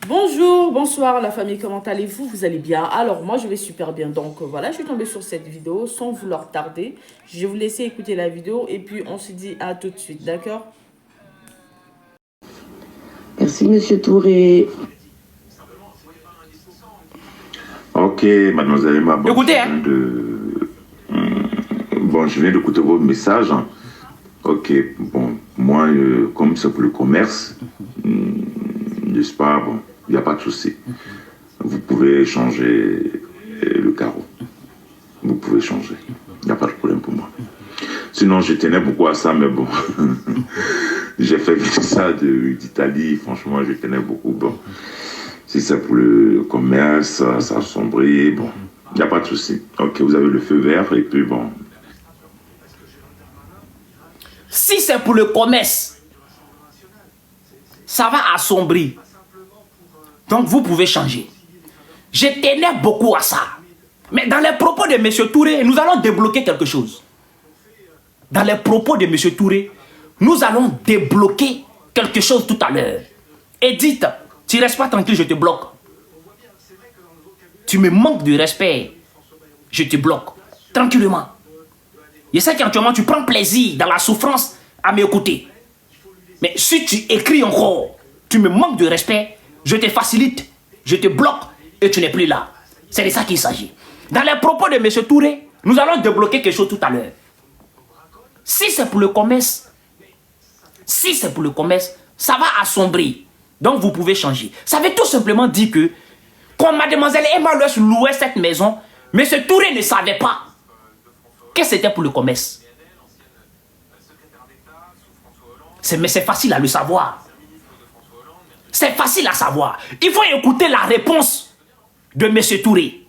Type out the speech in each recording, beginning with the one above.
Bonjour, bonsoir la famille, comment allez-vous? Vous allez bien? Alors moi je vais super bien, donc voilà, je suis tombée sur cette vidéo sans vouloir tarder. Je vais vous laisser écouter la vidéo et puis on se dit à tout de suite, d'accord? Merci Monsieur Touré. Ok, mademoiselle Emma, bon, Écoutez, bon, je viens d'écouter votre message. Ok, bon, moi, comme c'est pour le commerce, n'est-ce pas, bon, il n'y a pas de souci. Vous pouvez changer le carreau. Vous pouvez changer. Il n'y a pas de problème pour moi. Sinon, je tenais beaucoup à ça, mais bon, j'ai fait ça d'Italie, franchement, je tenais beaucoup, bon. Si c'est pour le commerce, ça assombrit, bon, il n'y a pas de souci. Ok, vous avez le feu vert et puis bon. Si c'est pour le commerce, ça va assombrir. Donc vous pouvez changer. Je tenais beaucoup à ça. Mais dans les propos de M. Touré, nous allons débloquer quelque chose. Dans les propos de M. Touré, nous allons débloquer quelque chose tout à l'heure. Edith, tu ne restes pas tranquille, je te bloque. Tu me manques de respect, je te bloque. Tranquillement. Je sais qu'actuellement tu prends plaisir dans la souffrance à m'écouter. Mais si tu écris encore, tu me manques de respect, je te facilite, je te bloque et tu n'es plus là. C'est de ça qu'il s'agit. Dans les propos de M. Touré, nous allons débloquer quelque chose tout à l'heure. Si c'est pour le commerce, ça va assombrir. Donc vous pouvez changer. Ça veut tout simplement dire que quand mademoiselle Emma Louès louait cette maison, M. Touré ne savait pas que c'était pour le commerce. Mais c'est facile à le savoir. C'est facile à savoir. Il faut écouter la réponse de M. Touré.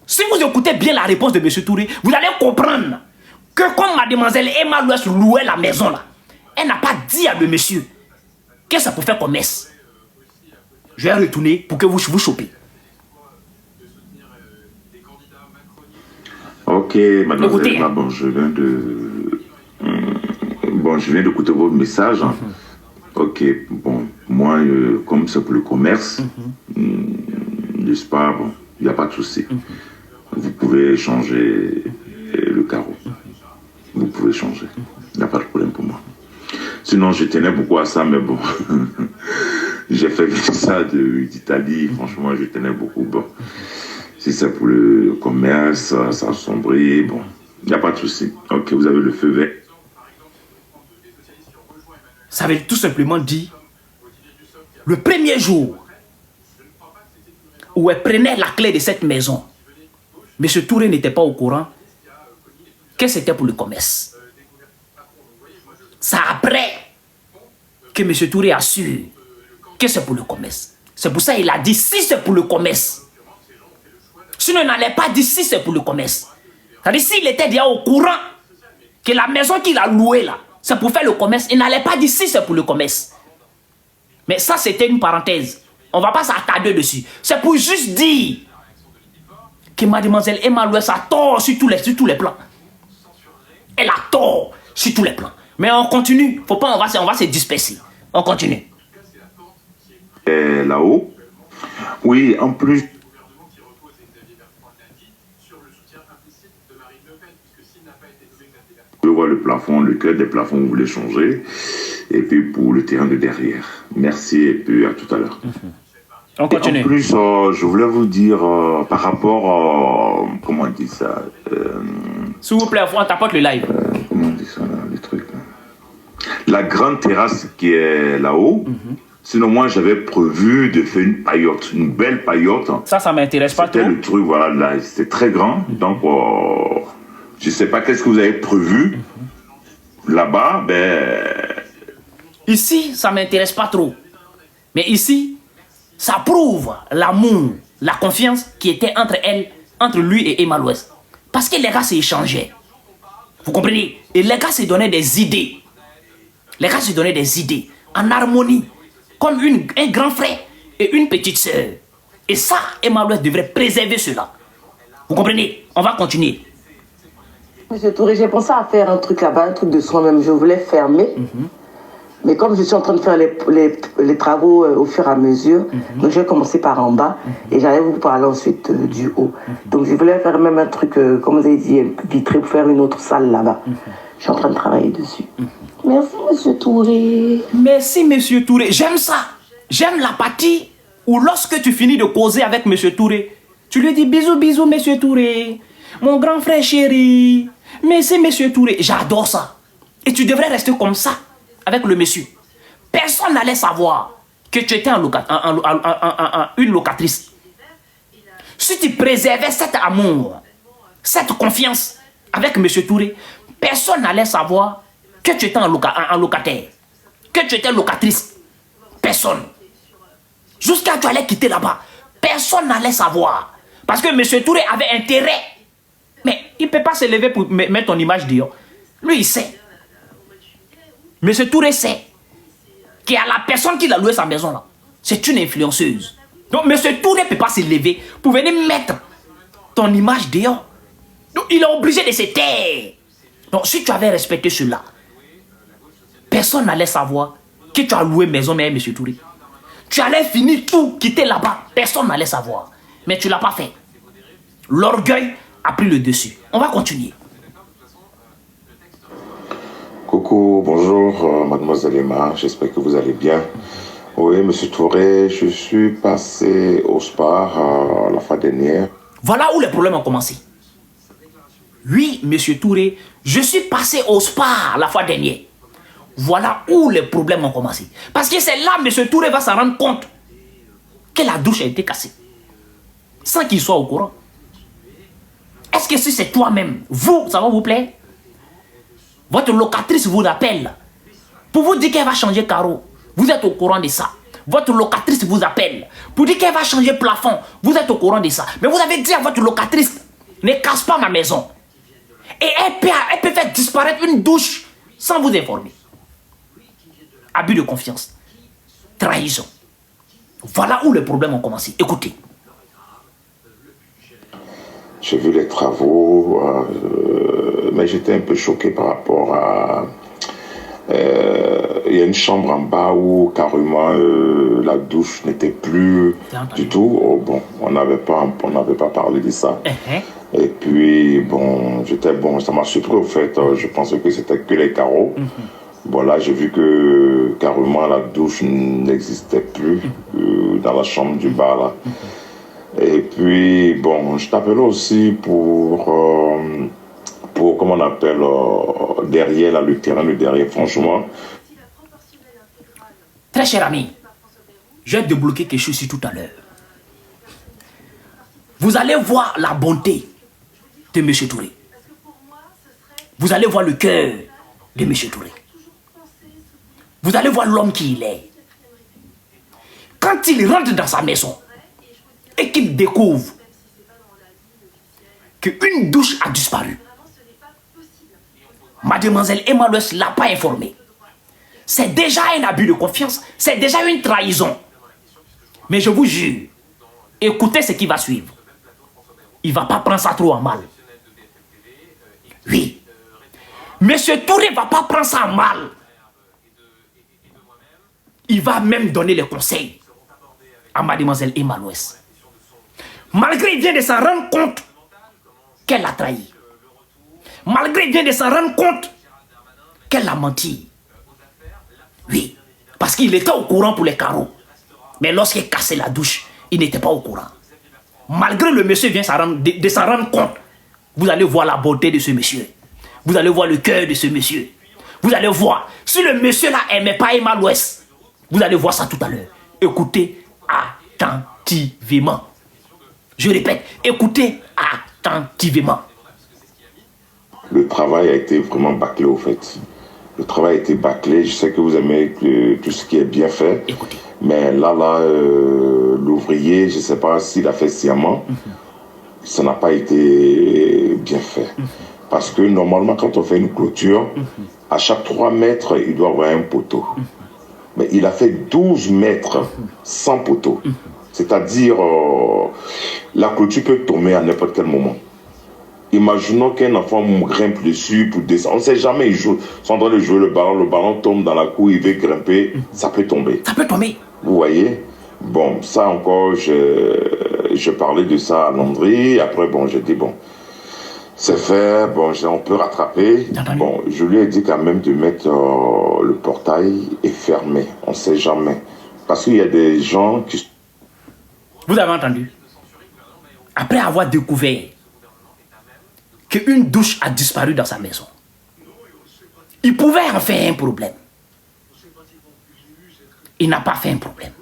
Si vous écoutez bien la réponse de M. Touré, vous allez comprendre que quand mademoiselle Emma Louès louait la maison là, elle n'a pas dit à le monsieur que ça peut faire commerce. Je vais retourner pour que vous chopez. Ok, mademoiselle Emma, bon, je viens d'écouter votre message. Ok, bon, moi, comme c'est pour le commerce, n'est-ce pas, bon, il n'y a pas de souci. Vous pouvez changer le carreau. Vous pouvez changer. Il n'y a pas de problème pour moi. Sinon, je tenais beaucoup à ça, mais bon, j'ai fait ça d'Italie, franchement, je tenais beaucoup, bon. Si c'est pour le commerce, ça assombrit, bon, il n'y a pas de souci. Ok, vous avez le feu vert. Ça veut tout simplement dire, le premier jour où elle prenait la clé de cette maison, M. Touré n'était pas au courant que c'était pour le commerce. C'est après que M. Touré assure que c'est pour le commerce. C'est pour ça qu'il a dit si c'est pour le commerce. Sinon, il n'allait pas dire si c'est pour le commerce. C'est-à-dire s'il était déjà au courant que la maison qu'il a louée là, c'est pour faire le commerce, il n'allait pas dire si c'est pour le commerce. Mais ça, c'était une parenthèse. On ne va pas s'attarder dessus. C'est pour juste dire que mademoiselle Emma Louès a tort sur tous les plans. Elle a tort sur tous les plans. Mais on continue. Faut pas, on va se disperser. On continue. Là-haut. Oui, en plus. Je vois le plafond, le cœur des plafonds, vous voulez changer. Et puis pour le terrain de derrière. Merci et puis à tout à l'heure. On continue. En plus, je voulais vous dire par rapport comment on dit ça S'il vous plaît, on tapote le live. Comment on dit ça là, le truc là. La grande terrasse qui est là-haut. Sinon, moi, j'avais prévu de faire une paillote, une belle paillote. Ça m'intéresse pas trop. C'était le truc, voilà, là, c'était très grand. Donc, je ne sais pas qu'est-ce que vous avez prévu. Là-bas, Ici, ça m'intéresse pas trop. Mais ici, ça prouve l'amour, la confiance qui était entre lui et Emma Louès. Parce que les gars s'échangeaient. Vous comprenez? Et les gars se donnaient des idées. Les gars se donnaient des idées en harmonie. Comme un grand frère et une petite sœur. Et ça, Emma Louès devrait préserver cela. Vous comprenez? On va continuer. Monsieur Touré, j'ai pensé à faire un truc là-bas, un truc de soin même. Je voulais fermer. Mais comme je suis en train de faire les travaux au fur et à mesure, donc je vais commencer par en bas et j'allais vous parler ensuite du haut. Donc je voulais faire même un truc, comme vous avez dit, vitré pour faire une autre salle là-bas. Je suis en train de travailler dessus. Merci, monsieur Touré. Merci, monsieur Touré. J'aime ça. J'aime la partie où lorsque tu finis de causer avec monsieur Touré, tu lui dis bisous, bisous, monsieur Touré. Mon grand frère chéri. Merci, monsieur Touré. J'adore ça. Et tu devrais rester comme ça avec le monsieur. Personne n'allait savoir que tu étais une locatrice. Si tu préservais cet amour, cette confiance avec monsieur Touré, personne n'allait savoir que tu étais un locataire, que tu étais locatrice. Personne. Jusqu'à ce que tu allais quitter là-bas, personne n'allait savoir. Parce que monsieur Touré avait intérêt. Mais il ne peut pas se lever pour mettre ton image dehors. Lui, il sait. Monsieur Touré sait qu'il y a la personne qui l'a loué sa maison là. C'est une influenceuse. Donc monsieur Touré ne peut pas se lever pour venir mettre ton image dehors. Donc il est obligé de se taire. Donc si tu avais respecté cela, personne n'allait savoir que tu as loué maison, mais monsieur Touré. Tu allais finir tout, quitter là-bas. Personne n'allait savoir. Mais tu ne l'as pas fait. L'orgueil a pris le dessus. On va continuer. Coucou, bonjour, mademoiselle Emma, j'espère que vous allez bien. Oui, monsieur Touré, je suis passé au spa la fois dernière. Voilà où les problèmes ont commencé. Oui, monsieur Touré, je suis passé au spa la fois dernière. Voilà où les problèmes ont commencé. Parce que c'est là, monsieur Touré va s'en rendre compte que la douche a été cassée. Sans qu'il soit au courant. Est-ce que si c'est toi-même, vous, ça va vous plaire? Votre locatrice vous appelle pour vous dire qu'elle va changer carreau. Vous êtes au courant de ça. Votre locatrice vous appelle pour dire qu'elle va changer plafond. Vous êtes au courant de ça. Mais vous avez dit à votre locatrice, ne casse pas ma maison. Et elle peut faire disparaître une douche sans vous informer. Abus de confiance. Trahison. Voilà où les problèmes ont commencé. Écoutez. J'ai vu les travaux, mais j'étais un peu choqué par rapport à... Il y a une chambre en bas où carrément la douche n'était plus du tout. Oh, bon, on n'avait pas parlé de ça. Et puis, bon, ça m'a surpris au fait. Je pensais que c'était que les carreaux. Bon, là, j'ai vu que carrément la douche n'existait plus dans la chambre du bas, là. Et puis, bon, je t'appelais aussi pour comment on appelle, derrière, là, le terrain de derrière, franchement. Très cher ami, je vais débloquer quelque chose ici tout à l'heure. Vous allez voir la bonté de M. Touré. Vous allez voir le cœur de M. Touré. Vous allez voir l'homme qu'il est. Quand il rentre dans sa maison, et qu'il découvre qu'une douche a disparu. Mademoiselle Emmanuel ne l'a pas informé. C'est déjà un abus de confiance, c'est déjà une trahison. Mais je vous jure, écoutez ce qui va suivre. Il ne va pas prendre ça trop en mal. Oui. Monsieur Touré ne va pas prendre ça en mal. Il va même donner les conseils à mademoiselle Emmanuel. Malgré il vient de s'en rendre compte qu'elle l'a trahi. Malgré il vient de s'en rendre compte qu'elle l'a menti. Oui, parce qu'il était au courant pour les carreaux. Mais lorsqu'il cassait la douche, il n'était pas au courant. Malgré le monsieur vient de s'en rendre compte, vous allez voir la beauté de ce monsieur. Vous allez voir le cœur de ce monsieur. Vous allez voir, si le monsieur là n'aimait pas Emma l'Ouest, vous allez voir ça tout à l'heure. Écoutez attentivement. Je répète, écoutez attentivement. Le travail a été vraiment bâclé au fait. Le travail a été bâclé. Je sais que vous aimez tout ce qui est bien fait. Écoutez. Mais là, l'ouvrier, je ne sais pas s'il a fait sciemment. Ça n'a pas été bien fait. Parce que normalement, quand on fait une clôture, à chaque 3 mètres, il doit avoir un poteau. Mais il a fait 12 mètres sans poteau. C'est-à-dire, la clôture peut tomber à n'importe quel moment. Imaginons qu'un enfant grimpe dessus pour descendre. On ne sait jamais, ils sont en train de jouer le ballon tombe dans la cour, il veut grimper, ça peut tomber. Ça peut tomber. Vous voyez? Bon, ça encore, je parlais de ça à Landry. Après, bon, j'ai dit, bon, c'est fait, bon, on peut rattraper. Bon, je lui ai dit quand même de mettre le portail est fermé. On ne sait jamais. Parce qu'il y a des gens qui... Vous avez entendu? Après avoir découvert qu'une douche a disparu dans sa maison, il pouvait en faire un problème. Il n'a pas fait un problème.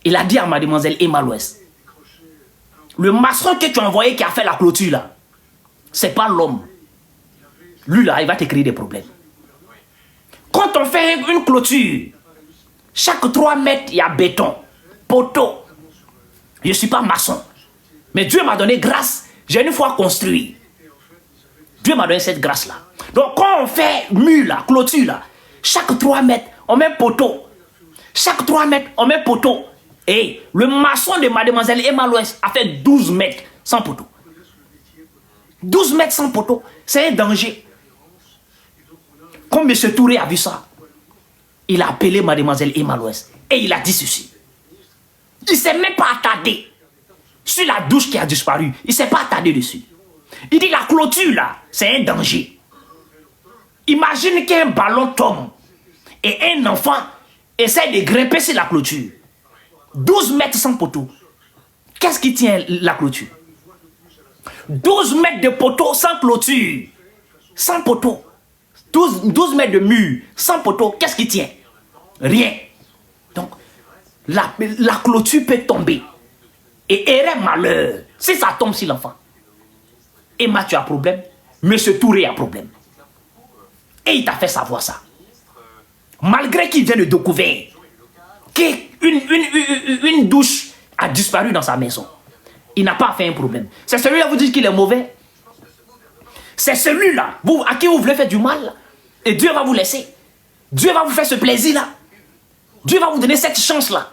Il a dit à mademoiselle Emma Louest, le maçon que tu as envoyé qui a fait la clôture là, c'est pas l'homme. Lui là, il va te créer des problèmes. Quand on fait une clôture, chaque 3 mètres, il y a béton, poteau. Je ne suis pas maçon. Mais Dieu m'a donné grâce. J'ai une fois construit. Dieu m'a donné cette grâce-là. Donc quand on fait mur là, clôture là, chaque 3 mètres, on met poteau. Chaque 3 mètres, on met poteau. Et le maçon de mademoiselle Emma Louest a fait 12 mètres sans poteau. 12 mètres sans poteau, c'est un danger. Quand M. Touré a vu ça, il a appelé mademoiselle Emma Louest et il a dit ceci. Il ne s'est même pas attardé sur la douche qui a disparu. Il ne s'est pas attardé dessus. Il dit la clôture là, c'est un danger. Imagine qu'un ballon tombe et un enfant essaie de grimper sur la clôture. 12 mètres sans poteau. Qu'est-ce qui tient la clôture? 12 mètres de poteau sans clôture. Sans poteau. 12 mètres de mur sans poteau. Qu'est-ce qui tient? Rien. Donc, la clôture peut tomber. Et erreur malheur. Si ça tombe sur l'enfant. Emma, tu as problème. Monsieur Touré a problème. Et il t'a fait savoir ça. Malgré qu'il vient de découvrir qu'une douche a disparu dans sa maison. Il n'a pas fait un problème. C'est celui-là vous dites qu'il est mauvais. C'est celui-là à qui vous voulez faire du mal. Et Dieu va vous laisser. Dieu va vous faire ce plaisir-là. Dieu va vous donner cette chance-là.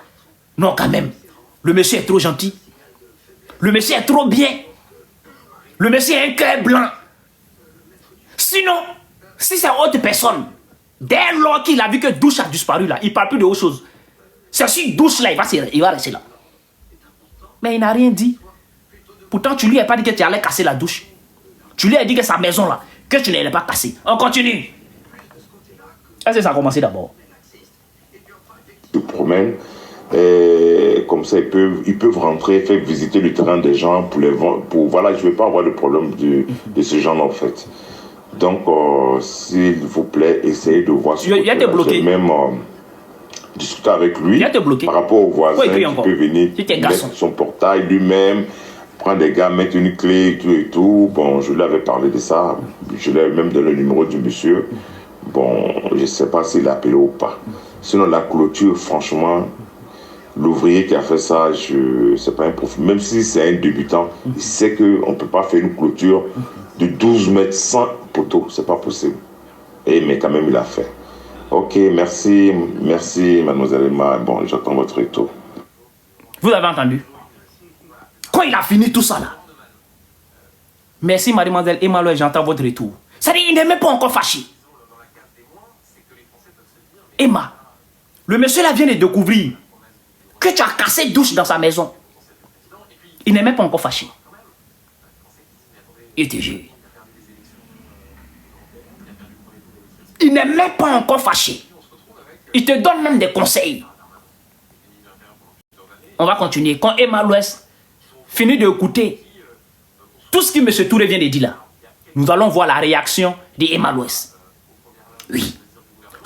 Non, quand même. Le monsieur est trop gentil. Le monsieur est trop bien. Le monsieur a un cœur blanc. Sinon, si c'est autre personne, dès lors qu'il a vu que douche a disparu là, il ne parle plus de autre chose. C'est si douche là, il va rester là. Mais il n'a rien dit. Pourtant, tu lui as pas dit que tu allais casser la douche. Tu lui as dit que sa maison là, que tu n'allais pas casser. On continue. Est-ce que ça a commencé d'abord? Ils se promènent. Et comme ça, ils peuvent rentrer, faire visiter le terrain des gens voilà, je ne vais pas avoir de problème de ce genre en fait. Donc, s'il vous plaît, essayez de voir ce que il a été bloqué. Même discuter avec lui par rapport au voisin qui peut venir mettre son portail lui-même, prendre des gars, mettre une clé et tout et tout. Bon, je lui avais parlé de ça. Je lui avais même donné le numéro du monsieur. Bon, je ne sais pas s'il a appelé ou pas. Sinon, la clôture, franchement, l'ouvrier qui a fait ça, c'est pas un profil. Même si c'est un débutant, il sait qu'on ne peut pas faire une clôture de 12 mètres sans poteau. C'est pas possible. Mais quand même, il a fait. Ok, merci, mademoiselle Emma. Bon, j'attends votre retour. Vous avez entendu? Quand il a fini tout ça là, merci mademoiselle Emma, j'entends votre retour. C'est-à-dire, il n'est même pas encore fâché. Emma, le monsieur là vient de découvrir que tu as cassé douche dans sa maison. Il n'est même pas encore fâché. Il te jure. Il n'est même pas encore fâché. Il te donne même des conseils. On va continuer. Quand Emma Louest finit d'écouter tout ce que M. Touré vient de dire là, nous allons voir la réaction d'Emma Louest. Oui.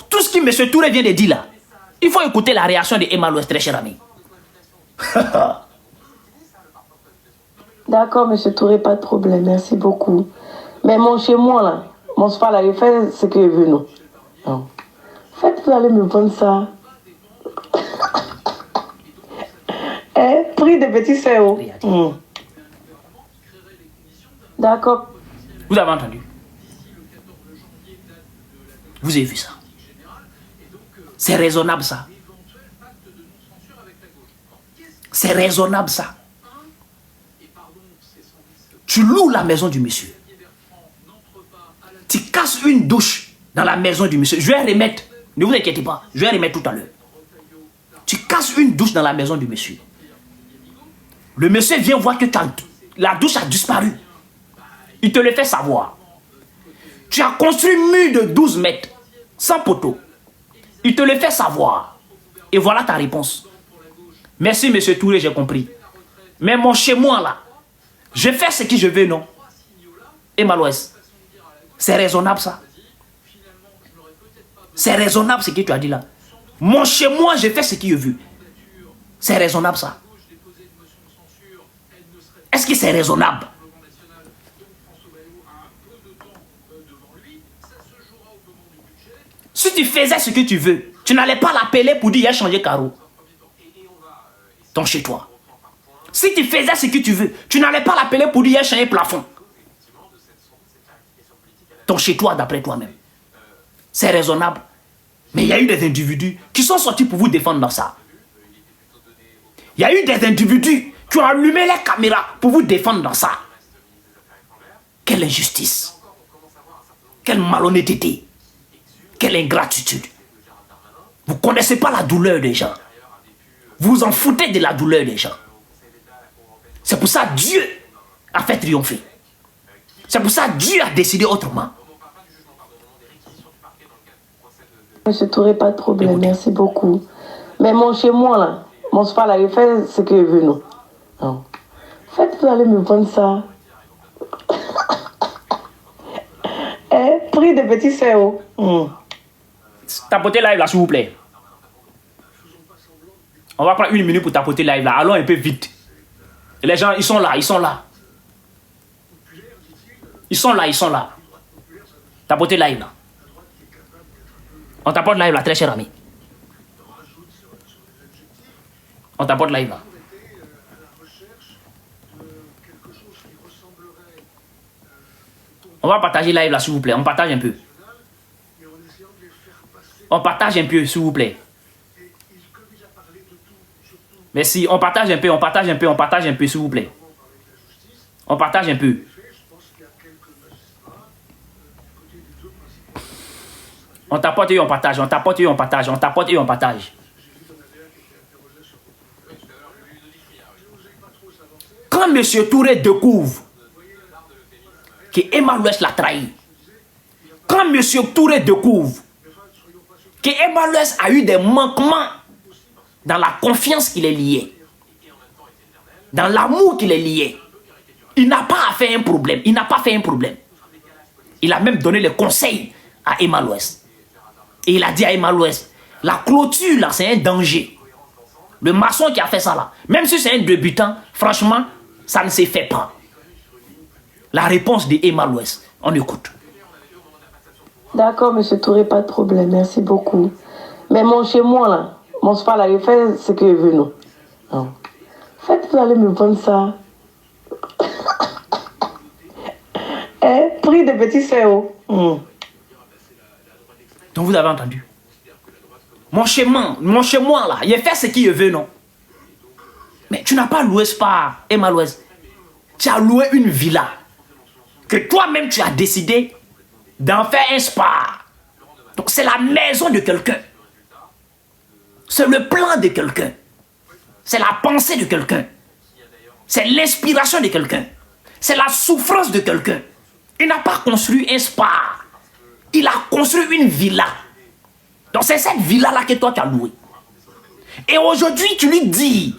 Tout ce que M. Touré vient de dire là, il faut écouter la réaction d'Emma Louest, très cher ami. D'accord, monsieur Touré, pas de problème, merci beaucoup. Mais mon chez moi, là, mon spa, là, il fait ce qu'il veut, non. Non. En fait, vous allez me vendre ça. Prix de petits CO. D'accord. Vous avez entendu? Vous avez vu ça? C'est raisonnable ça. C'est raisonnable ça. Tu loues la maison du monsieur. Tu casses une douche dans la maison du monsieur. Je vais remettre. Ne vous inquiétez pas. Je vais remettre tout à l'heure. Tu casses une douche dans la maison du monsieur. Le monsieur vient voir que la douche a disparu. Il te le fait savoir. Tu as construit un mur de 12 mètres, sans poteau. Il te le fait savoir. Et voilà ta réponse. Merci, monsieur Touré, j'ai compris. Mais mon chez moi, là, je fais ce que je veux, non? Et Malouès, c'est raisonnable, ça? C'est raisonnable, ce que tu as dit là. Mon chez moi, je fais ce que je veux. C'est raisonnable, ça? Est-ce que c'est raisonnable? Si tu faisais ce que tu veux, tu n'allais pas l'appeler pour dire il a changé carreau. Ton chez toi. Si tu faisais ce que tu veux, tu n'allais pas l'appeler pour dire il a changé plafond. Ton chez toi d'après toi-même. C'est raisonnable. Mais il y a eu des individus qui sont sortis pour vous défendre dans ça. Il y a eu des individus qui ont allumé les caméras pour vous défendre dans ça. Quelle injustice. Quelle malhonnêteté. Quelle ingratitude. Vous ne connaissez pas la douleur des gens. Vous vous en foutez de la douleur des gens. C'est pour ça que Dieu a fait triompher. C'est pour ça que Dieu a décidé autrement. Monsieur Touré, pas de problème, écoutez. Merci beaucoup. Mais mon chez moi, là, mon spa, là, il fait ce que je veux, non. Non. En fait, vous allez me vendre ça. Prix de petits cerveaux. Tapoter live là, s'il vous plaît. On va prendre 1 minute pour tapoter live là. Allons un peu vite. Et les gens, ils sont là, ils sont là. Ils sont là, ils sont là. Tapoter live là. On tapote live là, très cher ami. On tapote live là. On va partager live là, s'il vous plaît. On partage un peu. On partage un peu, s'il vous plaît. Merci. On partage un peu, on partage un peu, on partage un peu, s'il vous plaît. On partage un peu. On tapote et on partage, on tapote et on partage, on tapote et on partage. Quand M. Touré découvre que Emmanuel l'a trahi, quand M. Touré découvre que Emmanuel a eu des manquements dans la confiance qu'il est lié, dans l'amour qu'il est lié, il n'a pas fait un problème, il n'a pas fait un problème. Il a même donné le conseil à Emmanuel. Et il a dit à Emmanuel, la clôture là, c'est un danger. Le maçon qui a fait ça là, même si c'est un débutant, franchement, ça ne se fait pas. La réponse de Emmanuel, on écoute. D'accord, monsieur Touré, pas de problème, merci beaucoup. Mais mon chez moi là, mon spa là, il fait ce que je veux, non. Non. En fait, vous allez me vendre ça. Prix de petits cerveaux. Donc vous avez entendu. Mon chez moi là, il fait ce qu'il veut, non. Mais tu n'as pas loué spa, Emmanuel. Tu as loué une villa. Que toi-même tu as décidé d'en faire un spa. Donc c'est la maison de quelqu'un. C'est le plan de quelqu'un. C'est la pensée de quelqu'un. C'est l'inspiration de quelqu'un. C'est la souffrance de quelqu'un. Il n'a pas construit un spa. Il a construit une villa. Donc c'est cette villa-là que toi tu as louée. Et aujourd'hui tu lui dis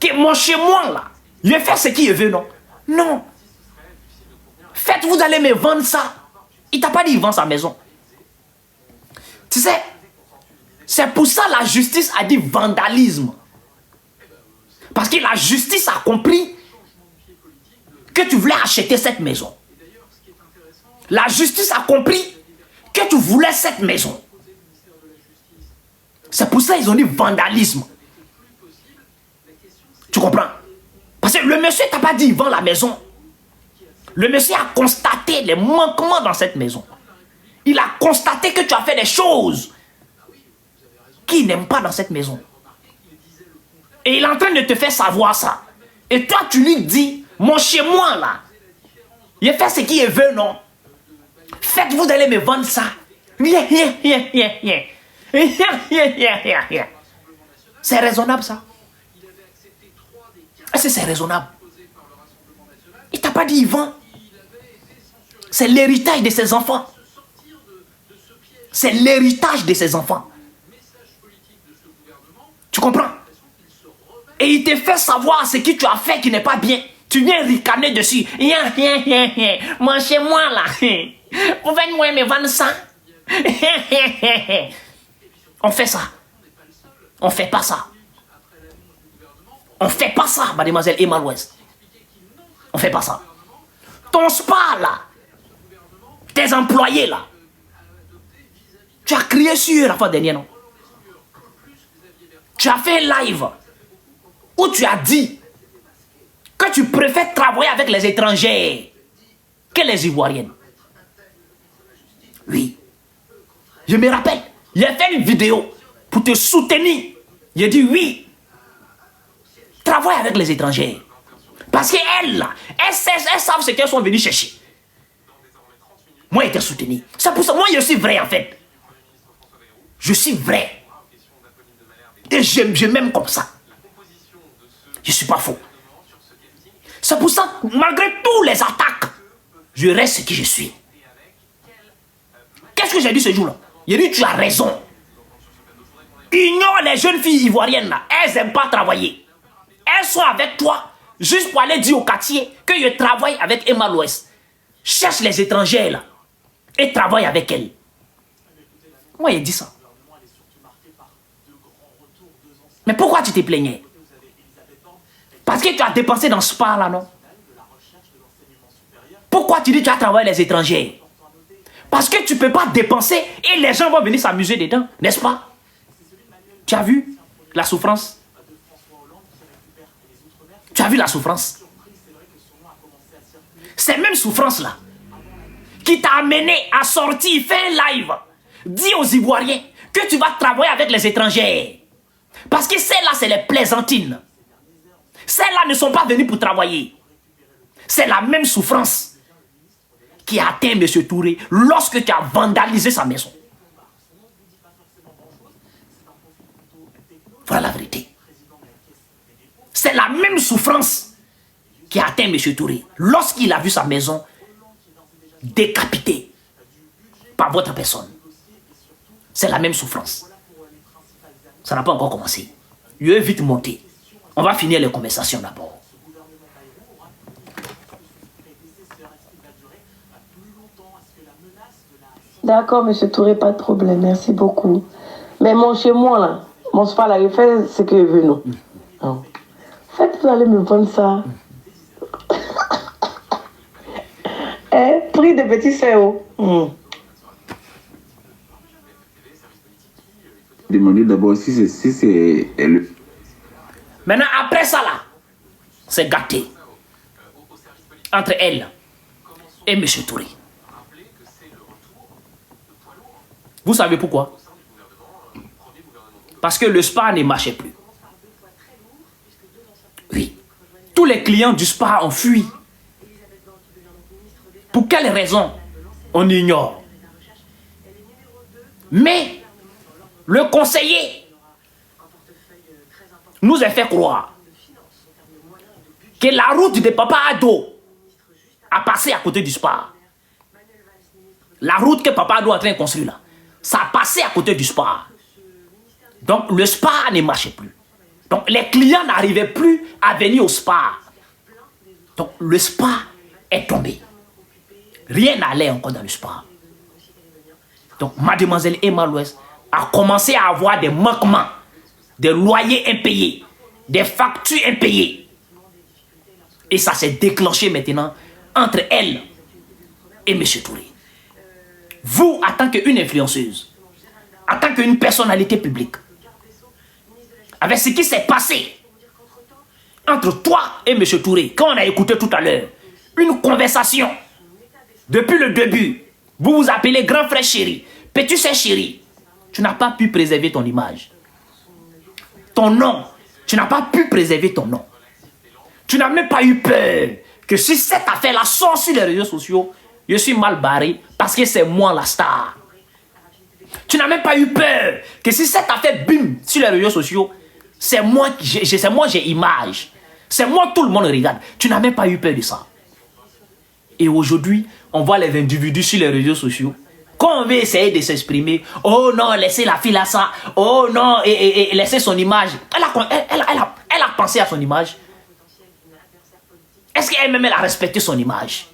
que mon chez moi là, il veut faire ce qu'il veut, non? Non. Faites, vous allez me vendre ça. Il t'a pas dit il vend sa maison. Tu sais, c'est pour ça la justice a dit vandalisme. Parce que la justice a compris que tu voulais acheter cette maison. La justice a compris que tu voulais cette maison. C'est pour ça qu'ils ont dit vandalisme. Tu comprends? Parce que le monsieur t'a pas dit il vend la maison. Le monsieur a constaté les manquements dans cette maison. Il a constaté que tu as fait des choses qu'il n'aime pas dans cette maison. Et il est en train de te faire savoir ça. Et toi, tu lui dis, Mon chez moi, là. Il fait ce qu'il veut, non? Faites, vous allez me vendre ça. C'est raisonnable, ça? Est-ce que c'est raisonnable? Il t'a pas dit il vend. C'est l'héritage de ses enfants. C'est l'héritage de ses enfants. Tu comprends? Et il te fait savoir ce que tu as fait qui n'est pas bien. Tu viens ricaner dessus. Mangez-moi là. Vous venez moi me vendre ça. On fait ça. On fait pas ça. On fait pas ça, mademoiselle Emma Louest. On fait pas ça. Ton spa là. Tes employés là. Tu as crié sur la fois dernière, non? Tu as fait un live où tu as dit que tu préfères travailler avec les étrangers que les Ivoiriennes. Oui. Je me rappelle, j'ai fait une vidéo pour te soutenir. J'ai dit oui. Travaille avec les étrangers. Parce qu'elles, là, elles savent ce qu'elles sont venues chercher. Moi, je t'ai soutenu. C'est pour ça, moi, je suis vrai, en fait. Je suis vrai. Et je m'aime comme ça. Je ne suis pas faux. C'est pour ça, malgré toutes les attaques, je reste ce que je suis. Qu'est-ce que j'ai dit ce jour-là? J'ai dit, tu as raison. Ignore les jeunes filles ivoiriennes là. Elles n'aiment pas travailler. Elles sont avec toi juste pour aller dire au quartier que je travaille avec Emma Louest. Cherche les étrangers là et travaille avec elles. Moi, j'ai dit ça. Mais pourquoi tu t'es plaigné? Parce que tu as dépensé dans ce spa là, non? Pourquoi tu dis que tu as travaillé les étrangers? Parce que tu ne peux pas dépenser et les gens vont venir s'amuser dedans, n'est-ce pas? Tu as vu la souffrance? Tu as vu la souffrance? Ces mêmes souffrances-là qui t'a amené à sortir, faire un live, dis aux Ivoiriens que tu vas travailler avec les étrangers. Parce que celles-là, c'est les plaisantines. Celles-là ne sont pas venues pour travailler. C'est la même souffrance qui a atteint M. Touré lorsque tu as vandalisé sa maison. Voilà la vérité. C'est la même souffrance qui a atteint M. Touré lorsqu'il a vu sa maison décapitée par votre personne. C'est la même souffrance. Ça n'a pas encore commencé. Je vais vite monter. On va finir les conversations d'abord. D'accord, monsieur Touré, pas de problème, merci beaucoup. Mais mon chez moi, là, mon spa, là, il fait ce qu'il veut, non. Non. Faites, vous allez me vendre ça. Prix de petit CO. Demandez d'abord si c'est elle. Maintenant, après ça, là, c'est gâté. Entre elle et M. Touré. Vous savez pourquoi? Parce que le spa ne marchait plus. Oui. Tous les clients du spa ont fui. Pour quelle raison? On ignore. Mais le conseiller nous a fait croire que la route de Papa Ado a passé à côté du spa. La route que Papa Ado est en train de construire là, ça a passé à côté du spa. Donc le spa ne marchait plus. Donc les clients n'arrivaient plus à venir au spa. Donc le spa est tombé. Rien n'allait encore dans le spa. Donc mademoiselle Emma Louest a commencé à avoir des manquements, des loyers impayés, des factures impayées. Et ça s'est déclenché maintenant entre elle et M. Touré. Vous, en tant qu'une influenceuse, en tant qu'une personnalité publique, avec ce qui s'est passé entre toi et M. Touré, quand on a écouté tout à l'heure, une conversation, depuis le début, vous vous appelez grand frère chéri, petit frère chéri, tu n'as pas pu préserver ton image. Ton nom, tu n'as pas pu préserver ton nom. Tu n'as même pas eu peur que si cette affaire-là sort sur les réseaux sociaux, je suis mal barré parce que c'est moi la star. Tu n'as même pas eu peur que si cette affaire bim sur les réseaux sociaux, c'est moi j'ai image. C'est moi tout le monde regarde. Tu n'as même pas eu peur de ça. Et aujourd'hui, on voit les individus sur les réseaux sociaux. Quand on veut essayer de s'exprimer, oh non, laissez la fille là ça, oh non, et laissez son image. Elle a pensé à son image. Est-ce qu'elle-même elle a respecté son image?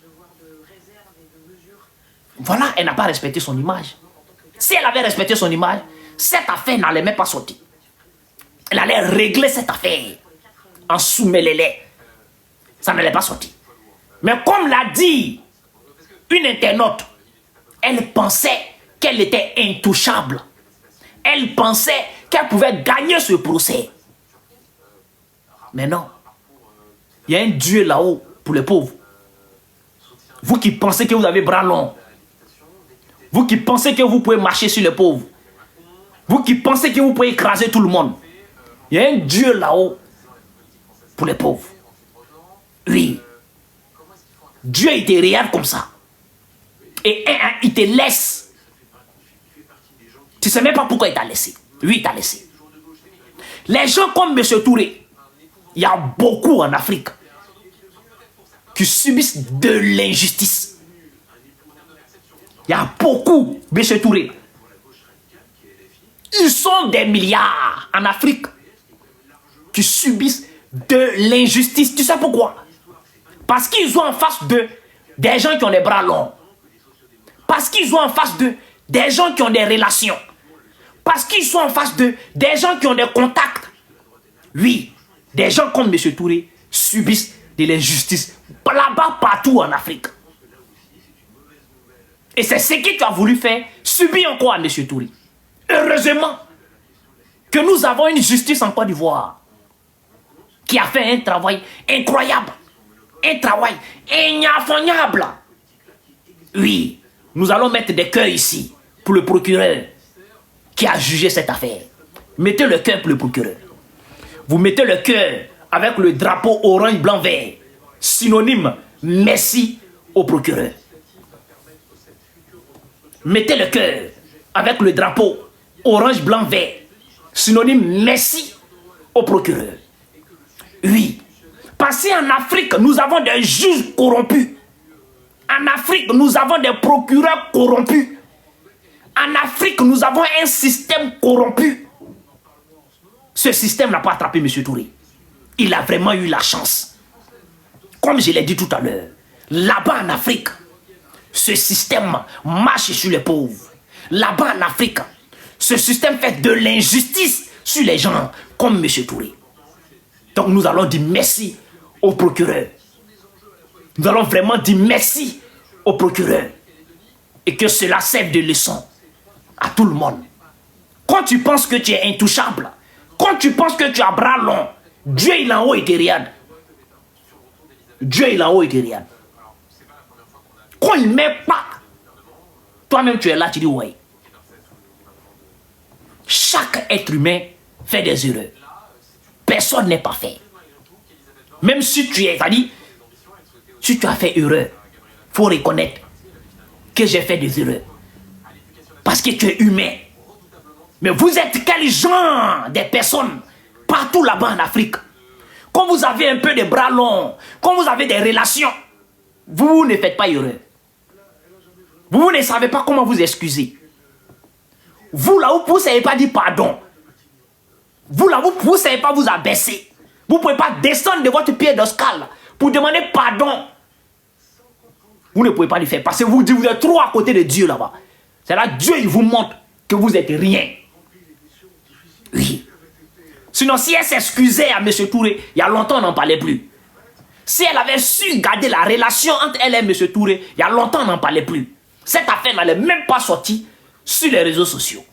Voilà, elle n'a pas respecté son image. Si elle avait respecté son image, cette affaire n'allait même pas sortir. Elle allait régler cette affaire en sous-mêlé. Ça n'allait pas sortir. Mais comme l'a dit une internaute, elle pensait qu'elle était intouchable. Elle pensait qu'elle pouvait gagner ce procès. Mais non. Il y a un Dieu là-haut pour les pauvres. Vous qui pensez que vous avez bras longs. Vous qui pensez que vous pouvez marcher sur les pauvres. Vous qui pensez que vous pouvez écraser tout le monde. Il y a un Dieu là-haut pour les pauvres. Oui. Dieu, il te regarde comme ça. Et il te laisse. Tu ne sais même pas pourquoi il t'a laissé. Oui, il t'a laissé. Les gens comme M. Touré, il y a beaucoup en Afrique qui subissent de l'injustice. Il y a beaucoup, M. Touré. Ils sont des milliards en Afrique qui subissent de l'injustice. Tu sais pourquoi? Parce qu'ils ont en face d'eux des gens qui ont des bras longs. Parce qu'ils ont en face d'eux des gens qui ont des relations. Parce qu'ils sont en face d'eux des gens qui ont des contacts. Oui, des gens comme M. Touré subissent de l'injustice là-bas partout en Afrique. Et c'est ce que tu as voulu faire, subir encore à M. Touré. Heureusement que nous avons une justice en Côte d'Ivoire qui a fait un travail incroyable. Un travail ignoble. Oui, nous allons mettre des cœurs ici pour le procureur qui a jugé cette affaire. Mettez le cœur pour le procureur. Vous mettez le cœur avec le drapeau orange, blanc, vert. Synonyme, merci au procureur. Mettez le cœur avec le drapeau orange, blanc, vert. Synonyme, merci au procureur. Oui. Parce qu'en Afrique, nous avons des juges corrompus. En Afrique, nous avons des procureurs corrompus. En Afrique, nous avons un système corrompu. Ce système n'a pas attrapé M. Touré. Il a vraiment eu la chance. Comme je l'ai dit tout à l'heure, là-bas en Afrique, ce système marche sur les pauvres. Là-bas en Afrique, ce système fait de l'injustice sur les gens comme M. Touré. Donc nous allons dire merci au procureur. Nous allons vraiment dire merci au procureur. Et que cela serve de leçon à tout le monde. Quand tu penses que tu es intouchable, quand tu penses que tu as bras long, Dieu il est en haut et te regarde. Dieu il est en haut et te regarde. Quand il ne met pas, toi-même tu es là, tu dis ouais. Chaque être humain fait des erreurs. Personne n'est parfait. Même si tu es, c'est-à-dire, si tu as fait erreur, il faut reconnaître que j'ai fait des erreurs. Parce que tu es humain. Mais vous êtes quel genre de personnes partout là-bas en Afrique? Quand vous avez un peu de bras longs, quand vous avez des relations, vous ne faites pas erreur. Vous ne savez pas comment vous excuser. Vous là, vous ne savez pas dire pardon. Vous là, vous ne savez pas vous abaisser. Vous ne pouvez pas descendre de votre pied d'escale pour demander pardon. Vous ne pouvez pas le faire parce que vous êtes trop à côté de Dieu là-bas. C'est là Dieu il vous montre que vous êtes rien. Oui. Sinon, si elle s'excusait à M. Touré, il y a longtemps on n'en parlait plus. Si elle avait su garder la relation entre elle et M. Touré, il y a longtemps on n'en parlait plus. Cette affaire n'allait même pas sortir sur les réseaux sociaux.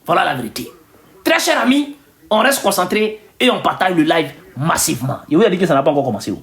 Voilà la vérité. Très chers amis, on reste concentré et on partage le live massivement. Je vous ai dit que ça n'a pas encore commencé.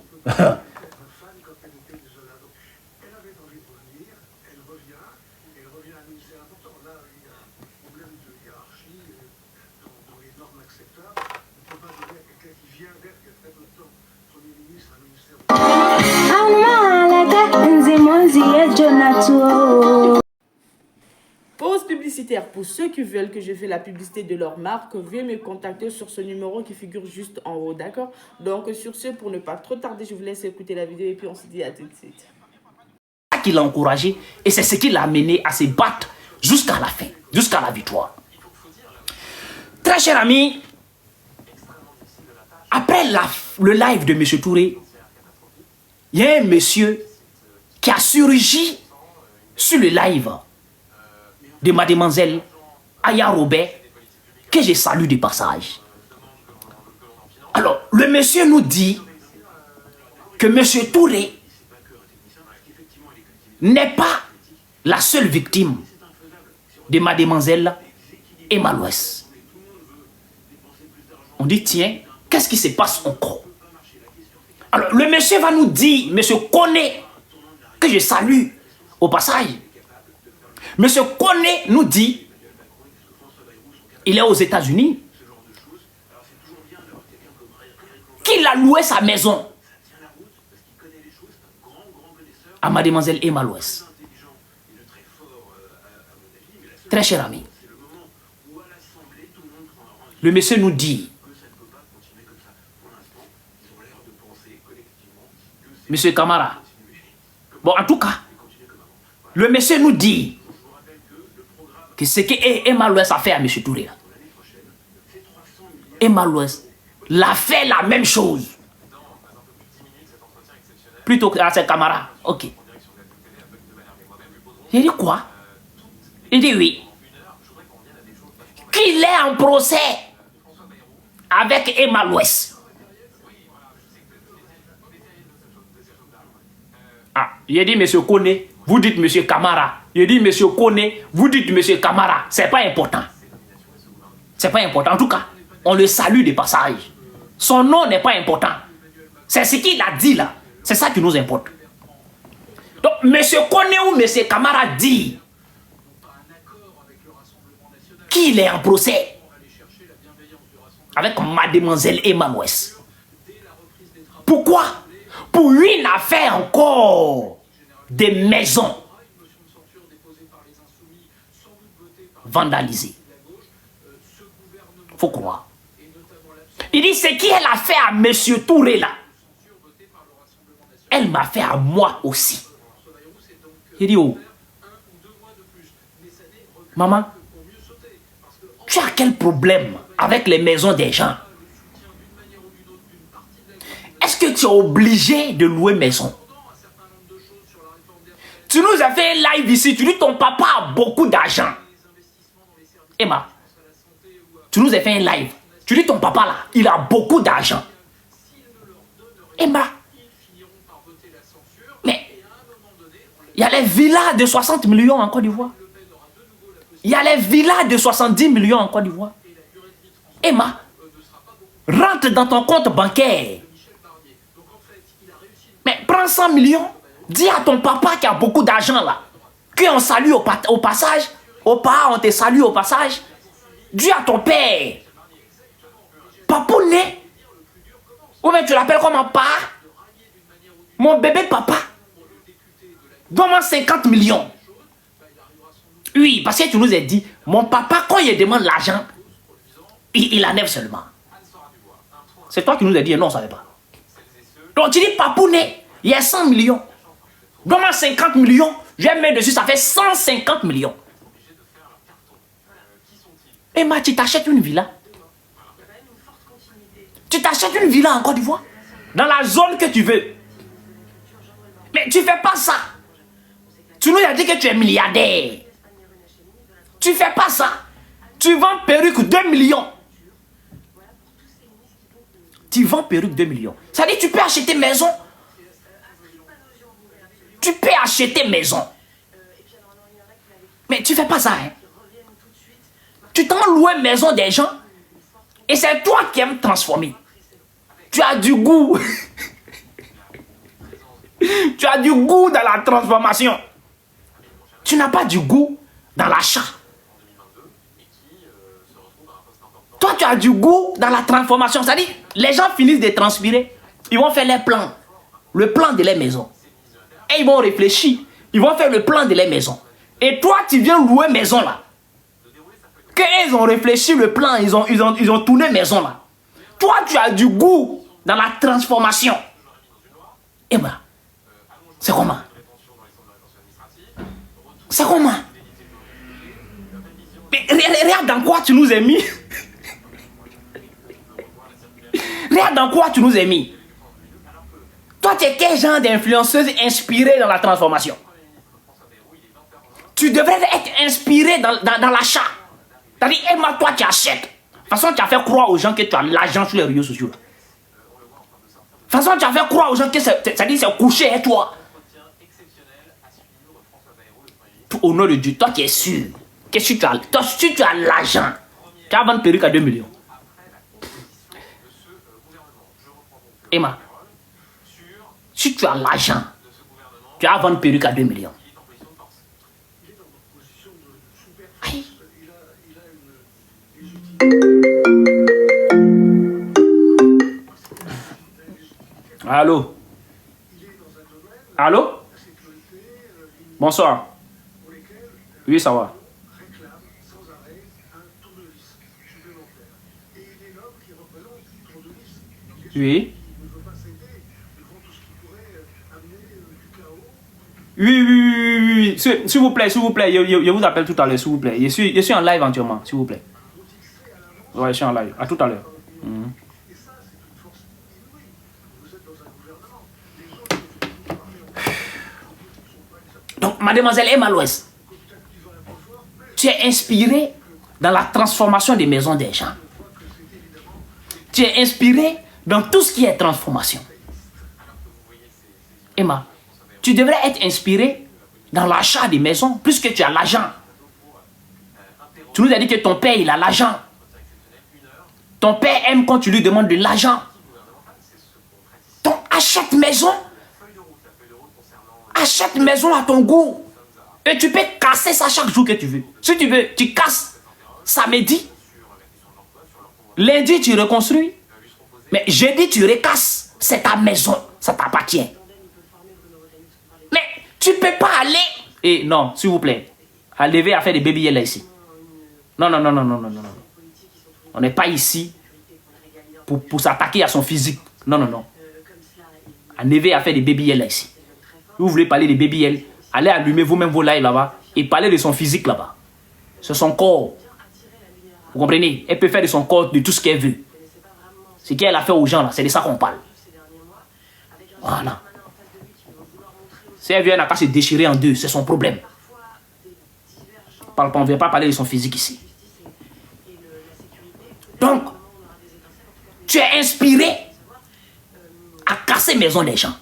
Pause publicitaire. Pour ceux qui veulent que je fasse la publicité de leur marque, veuillez me contacter sur ce numéro qui figure juste en haut, d'accord? Donc sur ce, pour ne pas trop tarder, je vous laisse écouter la vidéo et puis on se dit à tout de suite. C'est ça qui l'a encouragé et c'est ce qui l'a mené à se battre jusqu'à la fin, jusqu'à la victoire. Très cher ami, après le live de M. Touré, il y a un monsieur qui a surgi sur le live de mademoiselle Aya Robert, que je salue de passage. Alors, le monsieur nous dit que M. Touré n'est pas la seule victime de mademoiselle Emma Louès. On dit, tiens, qu'est-ce qui se passe encore? Alors, le monsieur va nous dire, monsieur Koné, que je salue au passage. Monsieur Koné nous dit, il est aux États-Unis, qu'il a loué sa maison à mademoiselle Emma Louès. Très cher ami, le monsieur nous dit, monsieur Camara, bon en tout cas, le monsieur nous dit que ce que Emma Louès a fait à M. Touré, Emma Louès l'a fait la même chose. Plutôt que à ses camarades. Ok. Il dit quoi? Il dit oui. Qu'il est en procès avec Emma Louès. Ah, il dit monsieur Koné, vous dites monsieur Camara. Il dit monsieur Koné, vous dites monsieur Camara. C'est pas important. C'est pas important. En tout cas, on le salue de passage. Son nom n'est pas important. C'est ce qu'il a dit là. C'est ça qui nous importe. Donc, monsieur Koné ou monsieur Camara dit qu'il est en procès avec mademoiselle Emma Louès. Pourquoi? Pour une affaire encore des maisons vandalisées. Faut croire. Il dit, ce qu'elle a fait à monsieur Touré là, elle m'a fait à moi aussi. Il dit, oh, maman, tu as quel problème avec les maisons des gens? Est-ce que tu es obligé de louer maison? Tu nous as fait un live ici, tu dis ton papa a beaucoup d'argent. Emma, tu nous as fait un live. Tu dis ton papa là, il a beaucoup d'argent. Emma, mais il y a les villas de 60 millions en Côte d'Ivoire. Il y a les villas de 70 millions en Côte d'Ivoire. Emma, rentre dans ton compte bancaire. Mais prends 100 millions, dis à ton papa qui a beaucoup d'argent là, qu'on salue au passage, au pas, on te salue au passage. Dis à ton père, Papouné, ou bien tu l'appelles comment pas? Mon bébé papa, donne-moi 50 millions. Oui, parce que tu nous as dit, mon papa, quand il demande l'argent, il enlève seulement. C'est toi qui nous as dit, non, on ne savait pas. Donc tu dis, Papouné, il y a 100 millions. Donne-moi 50 millions, je vais mettre dessus, ça fait 150 millions. Et ma, tu t'achètes une villa. Tu t'achètes une villa en Côte d'Ivoire, dans la zone que tu veux. Mais tu ne fais pas ça. Tu nous as dit que tu es milliardaire. Tu ne fais pas ça. Tu vends perruque 2 millions. Tu vends perruque 2 millions. Ça dit tu peux acheter maison. Tu peux acheter maison. Mais tu ne fais pas ça. Hein. Tu t'en loues maison des gens. Et c'est toi qui aimes transformer. Tu as du goût. Tu as du goût dans la transformation. Tu n'as pas du goût dans l'achat. Toi, tu as du goût dans la transformation. C'est-à-dire, les gens finissent de transpirer. Ils vont faire les plans. Le plan de les maisons. Et ils vont réfléchir. Ils vont faire le plan de les maisons. Et toi, tu viens louer maison là. Qu'ils ont réfléchi le plan, ils ont tourné maison là. Toi, tu as du goût dans la transformation. Et ben, c'est comment? C'est comment? Mais regarde dans quoi tu nous as mis. Regarde dans quoi tu nous as mis. Toi, tu es quel genre d'influenceuse inspirée dans la transformation? Tu devrais être inspiré dans l'achat. C'est-à-dire, Emma, toi, tu achètes. De toute façon, tu as fait croire aux gens que tu as l'argent sur les réseaux sociaux. De toute façon, tu as fait croire aux gens que c'est couché, hein, toi. Au nom de Dieu, toi qui es sûr. Que si tu as l'argent, tu vas vendre perruque à 2 millions. Emma, si tu as l'argent, tu vas vendre perruque à 2 millions. Aïe. Allô? Allô? Bonsoir. Oui, ça va. Oui. Oui. S'il vous plaît. Je vous appelle tout à l'heure, s'il vous plaît. Je suis en live entièrement, s'il vous plaît. Ouais, je suis en live. À tout à l'heure. Donc, mademoiselle Emma Loès, tu es inspirée dans la transformation des maisons des gens. Tu es inspirée dans tout ce qui est transformation. Emma, tu devrais être inspirée dans l'achat des maisons, puisque tu as l'argent. Tu nous as dit que ton père, il a l'argent. Ton père aime quand tu lui demandes de l'argent. Donc, achète maison. Achète maison à ton goût. Et tu peux casser ça chaque jour que tu veux. Si tu veux, tu casses samedi. Lundi, tu reconstruis. Mais jeudi, tu recasses. C'est ta maison. Ça t'appartient. Mais tu ne peux pas aller. Et non, s'il vous plaît. Allez à faire des baby là ici. Non. On n'est pas ici pour s'attaquer à son physique. Non. Allez à faire des baby là ici. Vous voulez parler des baby L, allez allumer vous-même vos lives là-bas et parler de son physique là-bas. C'est son corps. Vous comprenez? Elle peut faire de son corps de tout ce qu'elle veut. Ce qu'elle a fait aux gens là, c'est de ça qu'on parle. Voilà. Si elle vient, elle n'a qu'à se déchirer en deux, c'est son problème. On ne vient pas parler de son physique ici. Donc, tu es inspiré à casser maison des gens.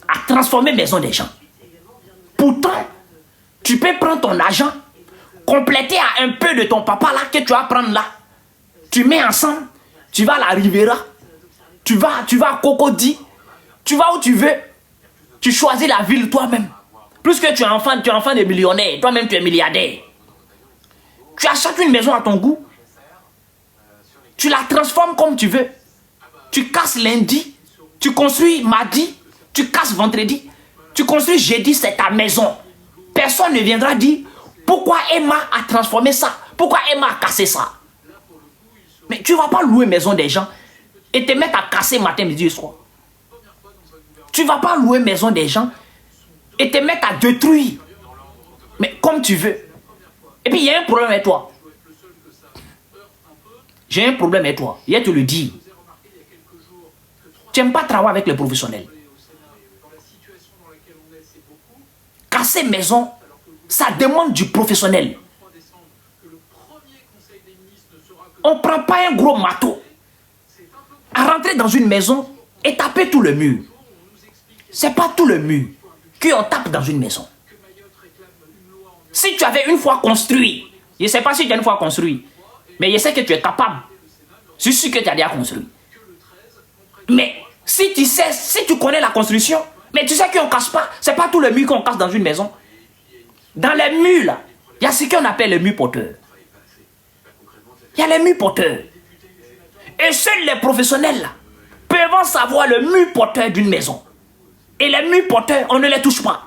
À transformer maison des gens. Pourtant, tu peux prendre ton argent, compléter à un peu de ton papa là que tu vas prendre là. Tu mets ensemble, tu vas à la Riviera, tu vas à Cocody, tu vas où tu veux, tu choisis la ville toi-même. Plus que tu es enfant de millionnaire, toi-même tu es milliardaire. Tu achètes une maison à ton goût, tu la transformes comme tu veux. Tu casses lundi, tu construis mardi, tu casses vendredi, tu construis jeudi, c'est ta maison. Personne ne viendra dire pourquoi Emma a transformé ça, pourquoi Emma a cassé ça. Mais tu ne vas pas louer maison des gens et te mettre à casser matin, midi et soir. Tu ne vas pas louer maison des gens et te mettre à détruire. Mais comme tu veux. Et puis il y a un problème avec toi. J'ai un problème avec toi. Je te le dis. Tu n'aimes pas travailler avec les professionnels. Casser maison, ça demande du professionnel. On ne prend pas un gros marteau à rentrer dans une maison et taper tout le mur. C'est pas tout le mur qu'on tape dans une maison. Si tu avais une fois construit, je ne sais pas si tu as une fois construit, mais je sais que tu es capable. Je suis sûr que tu as déjà construit. Mais si tu connais la construction, mais tu sais qu'on ne casse pas. C'est pas tout le mur qu'on casse dans une maison. Dans les murs, là, il y a ce qu'on appelle les murs porteurs. Il y a les murs porteurs. Et seuls les professionnels, là, peuvent savoir le mur porteur d'une maison. Et les murs porteurs, on ne les touche pas.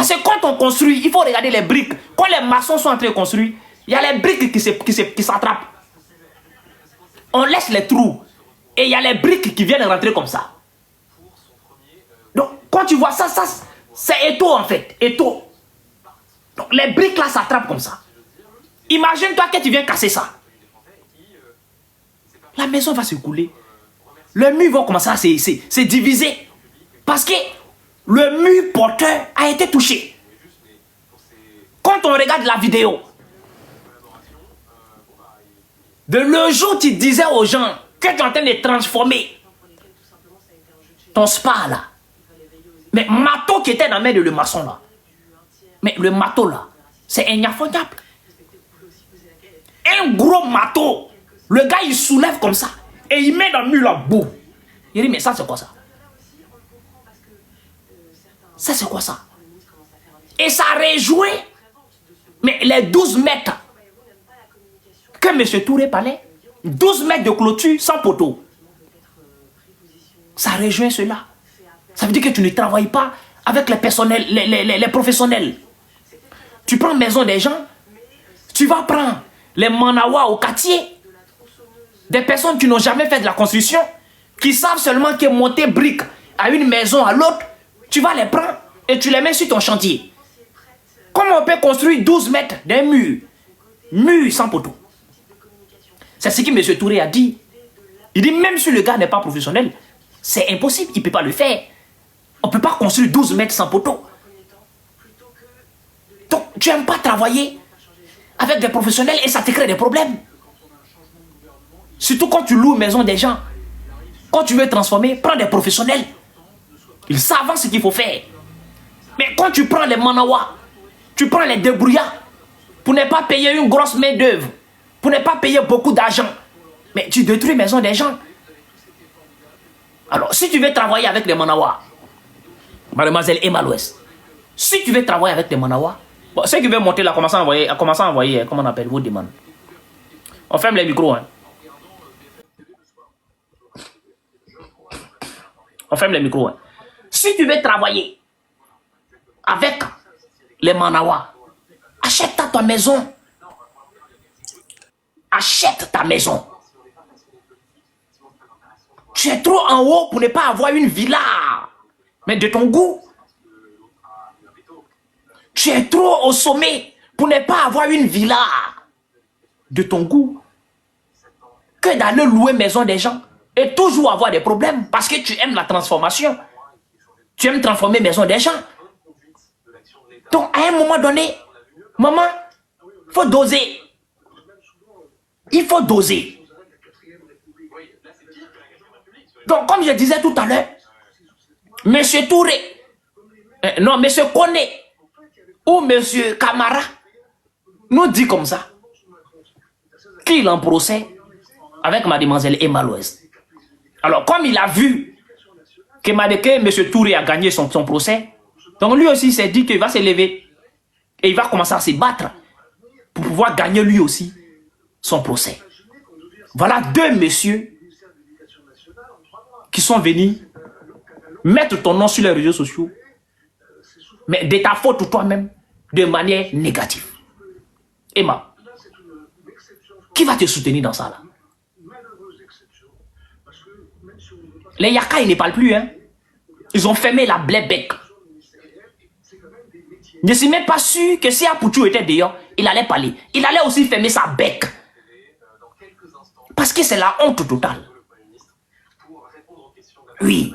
Parce que quand on construit, il faut regarder les briques. Quand les maçons sont en train de construire, il y a les briques qui s'attrapent. On laisse les trous. Et il y a les briques qui viennent rentrer comme ça. Donc, quand tu vois ça, c'est étau en fait. Étau. Donc, les briques là s'attrapent comme ça. Imagine-toi que tu viens casser ça. La maison va se couler. Le mur va commencer à se diviser. Parce que le mur porteur a été touché. Quand on regarde la vidéo, de le jour où tu disais aux gens que tu es en train de transformer ton spa là, mais marteau qui était dans la main de le maçon là, mais le marteau là, c'est incroyable. Un gros marteau, le gars il soulève comme ça et il met dans le mur là, boum. Il dit mais ça c'est quoi ça? Ça c'est quoi ça? Et ça réjouit, mais les 12 mètres que M. Touré parlait, 12 mètres de clôture sans poteau. Ça rejoint cela. Ça veut dire que tu ne travailles pas avec les personnels, les professionnels. Tu prends maison des gens, tu vas prendre les manawa au quartier, des personnes qui n'ont jamais fait de la construction, qui savent seulement que monter briques à une maison à l'autre, tu vas les prendre et tu les mets sur ton chantier. Comment on peut construire 12 mètres d'un mur? Mur sans poteau. C'est ce que M. Touré a dit. Il dit même si le gars n'est pas professionnel, c'est impossible, il ne peut pas le faire. On ne peut pas construire 12 mètres sans poteau. Donc tu n'aimes pas travailler avec des professionnels et ça te crée des problèmes. Surtout quand tu loues une maison des gens. Quand tu veux transformer, prends des professionnels. Ils savent ce qu'il faut faire. Mais quand tu prends les manawa, tu prends les débrouillards pour ne pas payer une grosse main d'œuvre, pour ne pas payer beaucoup d'argent, mais tu détruis la maison des gens. Alors, si tu veux travailler avec les manawa, mademoiselle Emma Louest, si tu veux travailler avec les manawa, bon, ceux qui veulent monter là, commencez à envoyer, comment on appelle, vos demandes. On ferme les micros, hein. On ferme les micros, hein. Si tu veux travailler avec les manawa, achète ta maison. Achète ta maison. Tu es trop en haut pour ne pas avoir une villa. Mais de ton goût. Tu es trop au sommet pour ne pas avoir une villa. De ton goût. Que d'aller louer maison des gens et toujours avoir des problèmes parce que tu aimes la transformation. Tu aimes transformer maison des gens. Donc à un moment donné, maman, il faut doser. Il faut doser. Donc, comme je disais tout à l'heure, M. Touré, non, M. Kone ou M. Camara nous dit comme ça qu'il est en procès avec mademoiselle Emma Louest. Alors, comme il a vu que M. Touré a gagné son procès, donc lui aussi s'est dit qu'il va se lever et il va commencer à se battre pour pouvoir gagner lui aussi son procès. Voilà deux messieurs qui sont venus mettre ton nom sur les réseaux sociaux, mais de ta faute toi-même, de manière négative. Emma, qui va te soutenir dans ça là? Les Yaka, ils ne parlent plus, hein. Ils ont fermé la Blébec. Je ne suis même pas sûr que si Apoutou était dehors, il allait parler. Il allait aussi fermer sa bec. Parce que c'est la honte totale. Oui.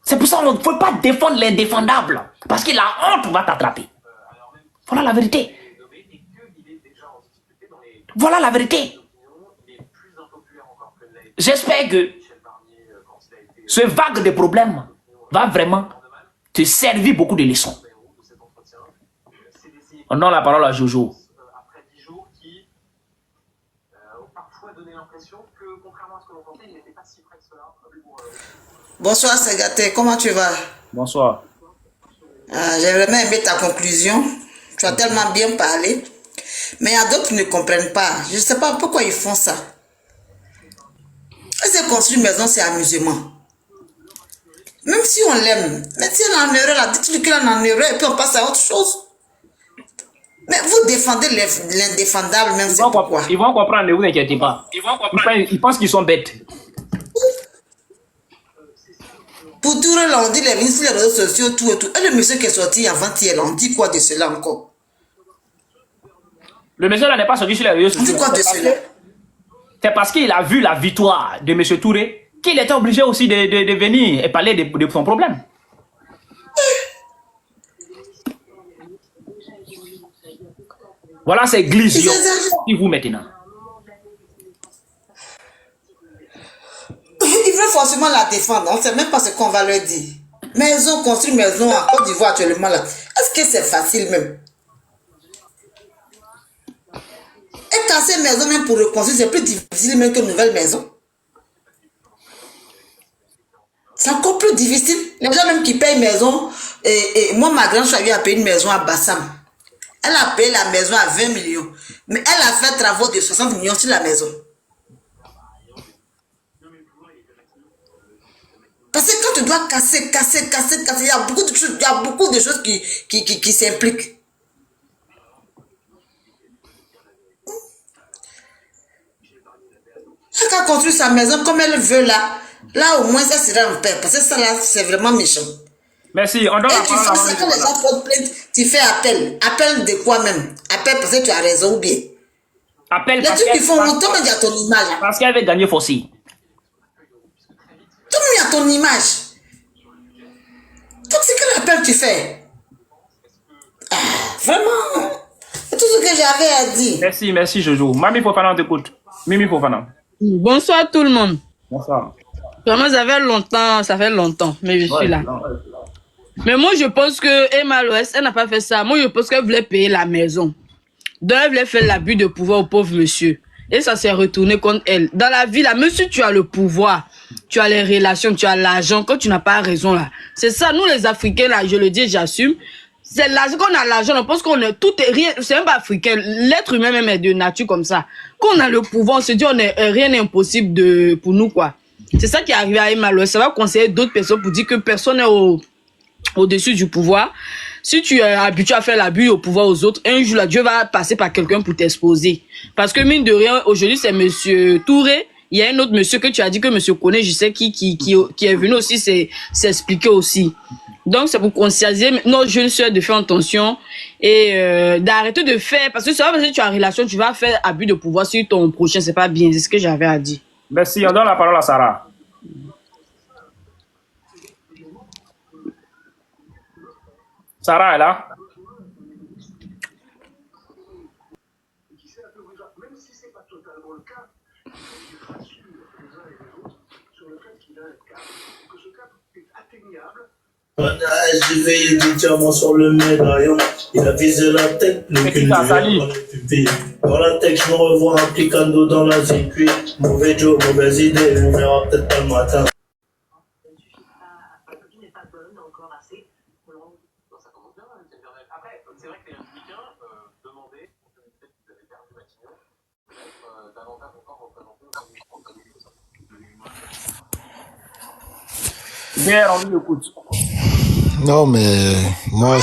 C'est pour ça qu'il ne faut pas défendre l'indéfendable. Parce que la honte va t'attraper. Voilà la vérité. Voilà la vérité. J'espère que ce vague de problèmes va vraiment te servir beaucoup de leçons. On donne la parole à Jojo. Bonsoir Sagaté, comment tu vas? Bonsoir. J'ai vraiment aimé ta conclusion. Tu as tellement bien parlé. Mais il y a d'autres qui ne comprennent pas. Je ne sais pas pourquoi ils font ça. Est-ce que construire une maison, c'est amusement? Même si on l'aime, mais si elle est en erreur, là, dites-lui qu'elle est en erreur et puis on passe à autre chose. Mais vous défendez l'indéfendable, même c'est pourquoi. Ils vont comprendre, ne vous inquiétez pas. Ils pensent qu'ils sont bêtes. Pour tout le monde, on dit les lignes sur les réseaux sociaux, tout et tout. Et le monsieur qui est sorti avant-hier, on dit quoi de cela encore? Le monsieur là n'est pas sorti sur les réseaux On dit sociaux. quoi de cela? C'est parce qu'il a vu la victoire de M. Touré qu'il était obligé aussi de venir et parler de son problème. Voilà ces glisions qui vous maintenant. Ils veulent forcément la défendre. On ne sait même pas ce qu'on va leur dire. Maison, construire maison en Côte d'Ivoire actuellement là. Est-ce que c'est facile même? Et casser maison même pour reconstruire, c'est plus difficile même qu'une nouvelle maison. C'est encore plus difficile. Les gens même qui payent maison, et moi ma grande soeur a payé une maison à Bassam. Elle a payé la maison à 20 millions. Mais elle a fait travaux de 60 millions sur la maison. Parce que quand tu dois casser, il y a beaucoup de choses qui s'impliquent. Elle a construit sa maison comme elle veut là. Là au moins ça sera en paix. Parce que ça là c'est vraiment méchant. Merci. On donne Et la tu fais parole ça quand les gens portent plainte, tu fais appel. Appel de quoi même? Appel parce que tu as raison ou bien. Appelle Les trucs qu'ils font longtemps, mais il y a ton image. parce qu'elle avait gagné Fossi. Tout le monde a ton image. Donc c'est quel appel tu fais? Ah, vraiment. C'est tout ce que j'avais à dire. Merci Jojo. Mami Fofana, on t'écoute. Mimi Fofana. Bonsoir tout le monde. Bonsoir. Vraiment, ça fait longtemps, mais je suis là. Mais moi, je pense que Emma Loès, elle n'a pas fait ça. Moi, je pense qu'elle voulait payer la maison. Donc, elle voulait faire l'abus de pouvoir au pauvre monsieur. Et ça s'est retourné contre elle. Dans la vie, là, même si tu as le pouvoir, tu as les relations, tu as l'argent, quand tu n'as pas raison, là. C'est ça, nous les Africains, là, je le dis, j'assume. C'est l'argent, qu'on a l'argent, on pense qu'on est tout est rien, c'est même pas africain. L'être humain même est de nature comme ça. Quand on a le pouvoir, on se dit, rien n'est impossible pour nous, quoi. C'est ça qui est arrivé à Emma Loès. Ça va conseiller d'autres personnes pour dire que personne n'est au-dessus du pouvoir. Si tu es habitué à faire l'abus au pouvoir aux autres, un jour là, Dieu va passer par quelqu'un pour t'exposer. Parce que mine de rien, aujourd'hui, c'est monsieur Touré. Il y a un autre monsieur que tu as dit que monsieur connaît, je sais qui est venu aussi s'expliquer aussi. Donc, c'est pour conscientiser nos jeunes sœurs de faire attention et d'arrêter de faire, parce que c'est pas parce que tu as une relation, tu vas faire abus de pouvoir sur ton prochain, c'est pas bien, c'est ce que j'avais à dire. Merci, on donne la parole à Sarah. Sarah est là. Je vais du diamant sur le médaillon. Il a visé la tête, le cul du dans la tête, je me revois applicando dans la zécuit. Mauvais Joe, mauvaise idée, on verra peut-être pas le matin. Bien, on lui écoute. Non, mais moi,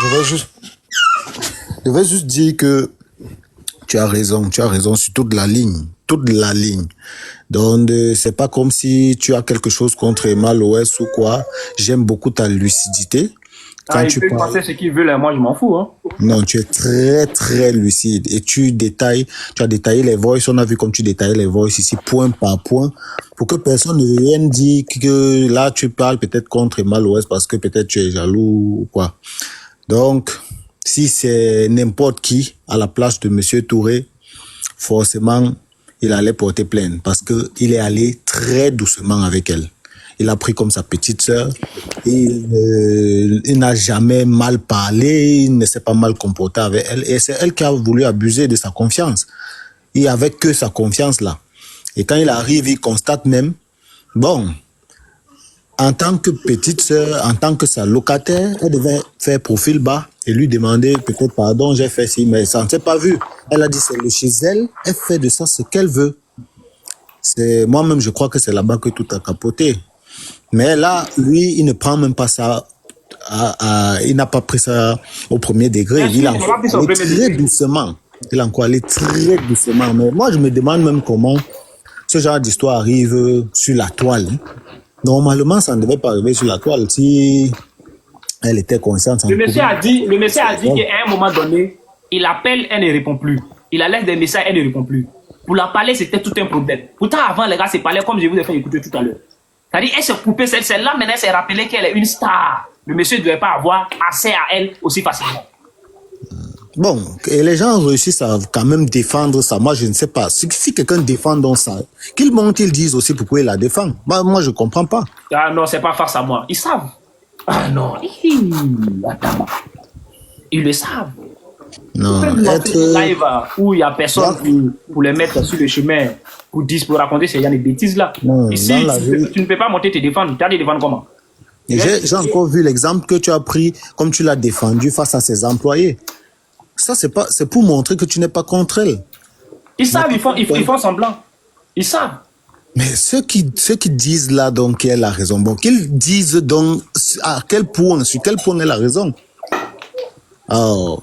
je vais juste dire que tu as raison sur toute la ligne. Donc, c'est pas comme si tu as quelque chose contre Emma Loès ou quoi. J'aime beaucoup ta lucidité. Quand il peut penser ce qu'il veut, là, moi je m'en fous. Hein. Non, tu es très très lucide et tu as détaillé les voices. On a vu comme tu détaillais les voices ici point par point pour que personne ne vienne dire que là tu parles peut-être contre Emma Loès parce que peut-être tu es jaloux ou quoi. Donc, si c'est n'importe qui à la place de Monsieur Touré, forcément il allait porter plainte parce que il est allé très doucement avec elle. Il a pris comme sa petite sœur. Il n'a jamais mal parlé. Il ne s'est pas mal comporté avec elle. Et c'est elle qui a voulu abuser de sa confiance. Il avait que sa confiance là. Et quand il arrive, il constate même, bon, en tant que petite sœur, en tant que sa locataire, elle devait faire profil bas et lui demander peut-être pardon, j'ai fait ci, mais ça ne s'est pas vu. Elle a dit c'est le chez elle. Elle fait de ça ce qu'elle veut. Moi-même, je crois que c'est là-bas que tout a capoté. Mais là, lui, il ne prend même pas ça. Il n'a pas pris ça au premier degré. Il a encore allé très doucement. Il a encore allé très doucement. Mais moi, je me demande même comment ce genre d'histoire arrive sur la toile. Normalement, ça ne devait pas arriver sur la toile si elle était consciente. Le monsieur a dit qu'à un moment donné, il appelle, elle ne répond plus. Il a laissé des messages, elle ne répond plus. Pour la parler, c'était tout un problème. Pourtant, avant, les gars se parlaient comme je vous ai fait écouter tout à l'heure. C'est-à-dire, elle s'est coupée, celle-là, maintenant, elle s'est rappelée qu'elle est une star. Le monsieur ne devait pas avoir accès à elle aussi facilement. Bon, et les gens réussissent à quand même défendre ça. Moi, je ne sais pas. Si quelqu'un défend donc ça, qu'ils montent, ils disent aussi pourquoi il la défend. Moi, je ne comprends pas. Ah non, c'est pas face à moi. Ils savent. Ah non. Attends. Ils le savent. Non, live où il n'y a personne pour les mettre sur le chemin pour raconter ces gens de bêtises-là. Non, ici, tu ne peux pas monter te défendre. Tu as des défendre comment? J'ai encore vu l'exemple que tu as pris, comme tu l'as défendu face à ses employés. Ça, c'est pour montrer que tu n'es pas contre elle. Ils savent, ils font semblant. Ils savent. Mais ceux qui disent là donc qu'elle a raison, bon, qu'ils disent donc sur quel point elle a raison. Oh.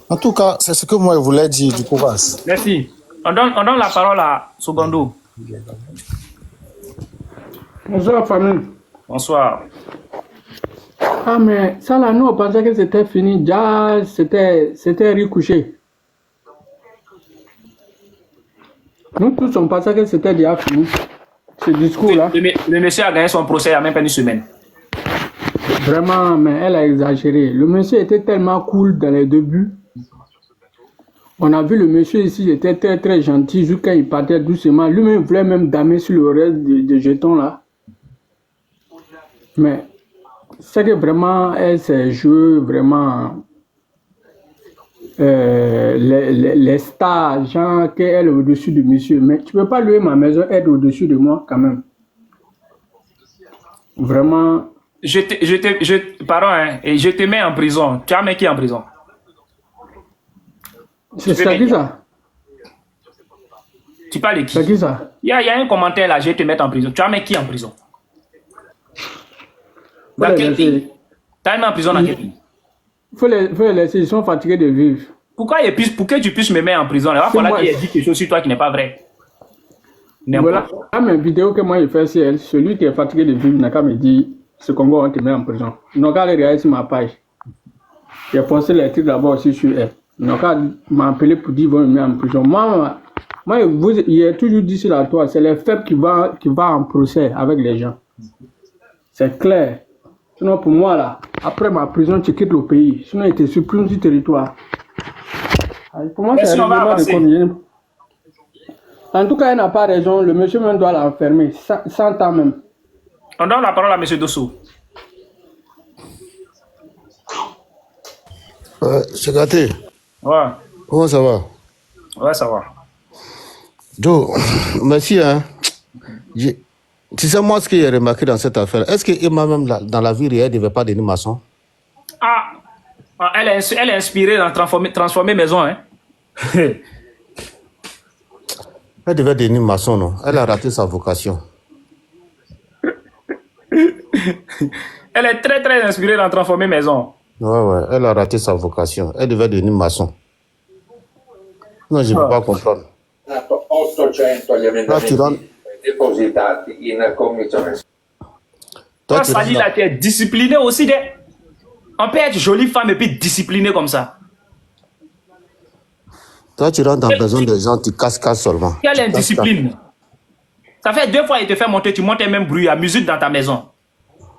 En tout cas, c'est ce que moi je voulais dire du courage. Merci. On donne la parole à Sogondo. Bonsoir famille. Bonsoir. Ah mais ça là, nous on pensait que c'était fini, déjà c'était recouché. Nous tous on pensait que c'était déjà fini, ce discours là. Le monsieur a gagné son procès il n'y a même pas une semaine. Vraiment, mais elle a exagéré. Le monsieur était tellement cool dans les débuts. On a vu le monsieur ici, il était très très gentil jusqu'à il partait doucement. Lui-même voulait même damer sur le reste des jetons là. Mais c'est que vraiment, elle s'est jouée vraiment les stars, genre qu'elle est au-dessus du monsieur. Mais tu peux pas louer ma maison, être au-dessus de moi quand même. Vraiment. Pardon, hein, et je te mets en prison. Tu as mis qui en prison? C'est qui ça? Tu parles de qui? C'est qui ça? Il y a un commentaire là, je vais te mettre en prison. Tu as mis qui en prison? Dans quel pays? Tu as mis en prison dans quel pays? Faut les laisser, ils sont fatigués de vivre. Pour que tu puisses me mettre en prison, il va falloir qu'il ait dit quelque chose sur toi qui n'est pas vrai. Voilà, une vidéo que moi je fais sur elle, celui qui est fatigué de vivre n'a qu'à me dire ce Congo on te met en prison. Il n'a qu'à aller regarder sur ma page. J'ai posté les trucs d'abord aussi sur elle. Il n'a qu'à m'appeler pour dire qu'ils vont me mettre en prison. Moi il a toujours dit sur la toile, c'est les faibles qui va en procès avec les gens. C'est clair. Sinon pour moi là, après ma prison, tu quittes le pays. Sinon il te supprime du territoire. Pour moi c'est un règlement de combien. En tout cas, elle n'a pas raison. Le monsieur même doit l'enfermer. 100 ans même. On donne la parole à monsieur Dosso. C'est gâté. Ouais. Comment ça va? Ouais, ça va. Joe, merci. Hein. Tu sais, moi, ce que j'ai remarqué dans cette affaire, est-ce qu'Emma, même dans la vie réelle, ne devait pas devenir maçon? Elle est inspirée dans transformer maison. Hein? Elle devait devenir maçon, non? Elle a raté sa vocation. Elle est très, très inspirée dans transformer maison. Ouais, elle a raté sa vocation. Elle devait devenir maçon. Non, je ne peux pas comprendre. 800 gli emendamenti depositati in commissione. Toi, Sali, là, tu es discipliné aussi. On peut être jolie femme et puis disciplinée comme ça. Toi, tu rentres dans la maison des gens, tu casses seulement. Quelle indiscipline? Ça fait 2 fois qu'il te fait monter, tu montes un même bruit à musique dans ta maison.